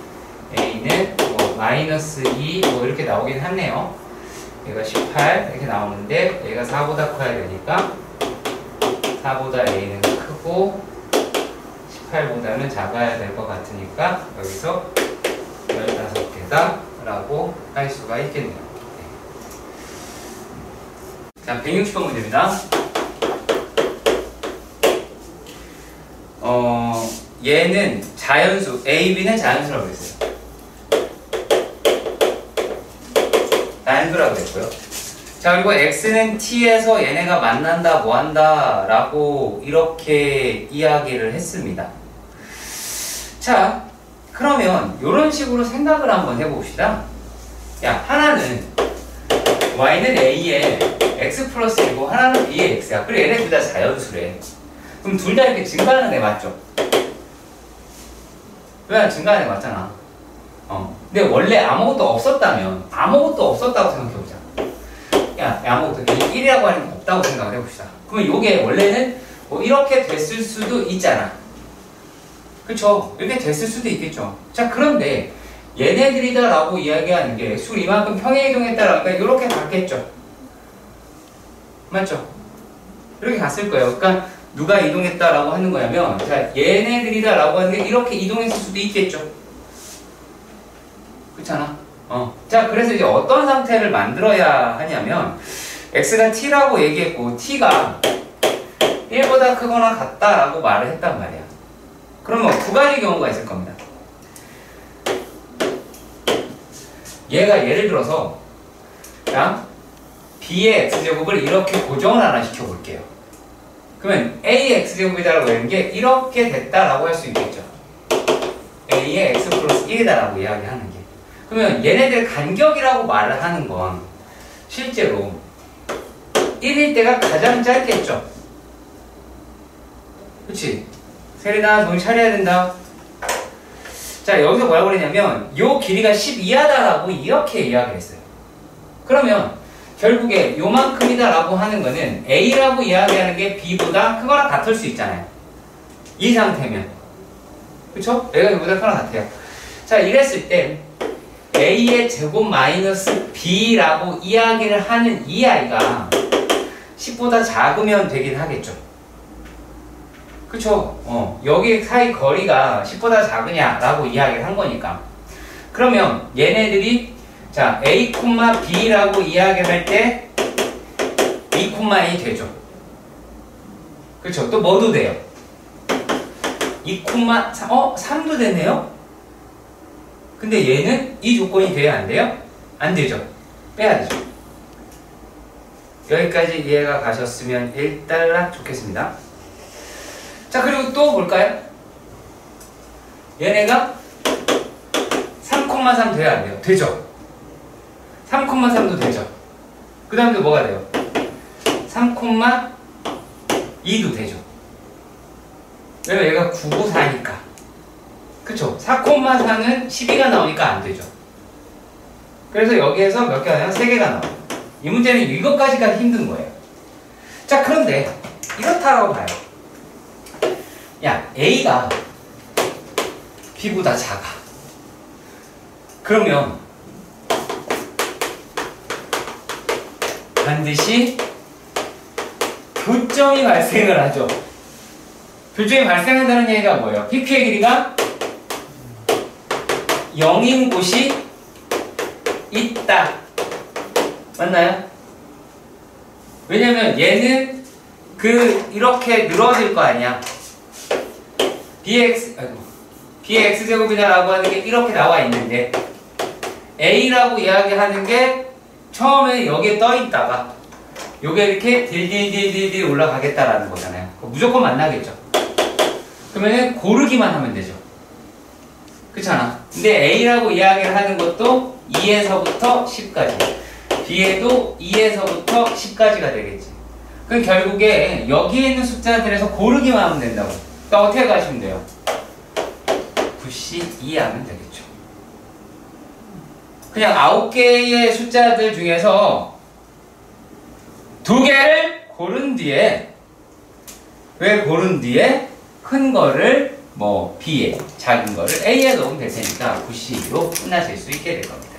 A는 마이너스 2 이렇게 나오긴 하네요. 얘가 18 이렇게 나오는데 얘가 4보다 커야 되니까 4보다 A는 크고 18보다는 작아야 될 것 같으니까 여기서 15개다 라고 할 수가 있겠네요. 자, 160번 문제입니다. 얘는 자연수, A, B는 자연수라고 했어요. 자연수라고 했고요. 자, 그리고 X는 T에서 얘네가 만난다, 뭐한다 라고 이렇게 이야기를 했습니다. 자, 그러면 이런 식으로 생각을 한번 해봅시다. 야, 하나는 Y는 A에 X 플러스 1이고 하나는 B에 X야. 그래, 얘네 둘 다 자연수래. 그럼 둘 다 이렇게 증가하는 애 맞죠? 왜 증가하는 애 맞잖아. 근데 원래 아무것도 없었다면 아무것도 없었다고 생각해보자. 야, 아무것도 1이라고 하는 게 없다고 생각을 해봅시다. 그러면 이게 원래는 뭐 이렇게 됐을 수도 있잖아. 그쵸? 이렇게 됐을 수도 있겠죠. 자, 그런데 얘네들이다 라고 이야기하는 게 x축을 이만큼 평행 이동했다라니까 이렇게 갔겠죠. 맞죠? 이렇게 갔을 거예요. 그러니까 누가 이동했다라고 하는 거냐면, 자, 얘네들이다 라고 하는 게 이렇게 이동했을 수도 있겠죠. 그렇잖아. 자, 그래서 이제 어떤 상태를 만들어야 하냐면, x가 t라고 얘기했고, t가 1보다 크거나 같다라고 말을 했단 말이야. 그러면 두 가지 경우가 있을 겁니다. 얘가 예를 들어서, 자, b의 x제곱을 이렇게 고정을 하나 시켜볼게요. 그러면 a의 x제곱이다라고 하는 게 이렇게 됐다라고 할 수 있겠죠. a의 x 플러스 1이다라고 이야기하는 게. 그러면 얘네들 간격이라고 말을 하는 건 실제로 1일 때가 가장 짧겠죠. 그치? 세린아, 정신 차려야 된다. 자, 여기서 뭐라고 그랬냐면 요 길이가 12하다라고 이렇게 이야기를 했어요. 그러면 결국에 요만큼이다 라고 하는 거는 A라고 이야기하는 게 B보다 크거나 같을 수 있잖아요. 이 상태면. 그쵸? A가 B보다 크거나 같아요. 자, 이랬을 때 A의 제곱 마이너스 B라고 이야기를 하는 이 아이가 10보다 작으면 되긴 하겠죠. 그쵸? 여기 사이 거리가 10보다 작으냐라고 이야기를 한 거니까. 그러면 얘네들이 자, A, B라고 이야기를 할 때 B, A 되죠. 그쵸? 또 뭐도 돼요? 2, 3도 되네요? 근데 얘는 이 조건이 돼야 안 돼요? 안 되죠. 빼야 되죠. 여기까지 이해가 가셨으면 일단락 좋겠습니다. 자, 그리고 또 볼까요? 얘네가 3,3 돼야 안 돼요? 되죠. 3,3도 되죠. 그 다음에 또 뭐가 돼요? 3,2도 되죠. 왜냐면 얘가 9, 9, 4니까. 그쵸? 4,4는 12가 나오니까 안 되죠. 그래서 여기에서 몇 개가 나와요? 3개가 나와요. 이 문제는 이것까지가 힘든 거예요. 자, 그런데 이렇다라고 봐요. 야, A가 B보다 작아. 그러면 반드시 교점이 발생을 하죠. 교점이 발생한다는 얘기가 뭐예요? PP의 길이가 0인 곳이 있다. 맞나요? 왜냐면 얘는 이렇게 늘어질 거 아니야. B의 x제곱이다라고 하는 게 이렇게 나와 있는데 A라고 이야기하는 게 처음에 여기에 떠 있다가 요게 이렇게 딜딜딜딜 올라가겠다라는 거잖아요. 무조건 만나겠죠. 그러면은 고르기만 하면 되죠. 그렇잖아. 근데 A라고 이야기를 하는 것도 2에서부터 10까지, B에도 2에서부터 10까지가 되겠지. 그럼 결국에 여기에 있는 숫자들에서 고르기만 하면 된다고. 그러니까 어떻게 가시면 돼요? 9C2 하면 되겠죠. 그냥 9개의 숫자들 중에서 2개를 고른 뒤에, 왜 고른 뒤에 큰 거를 뭐 B에, 작은 거를 A에 넣으면 될 테니까 9C로 끝나실 수 있게 될 겁니다.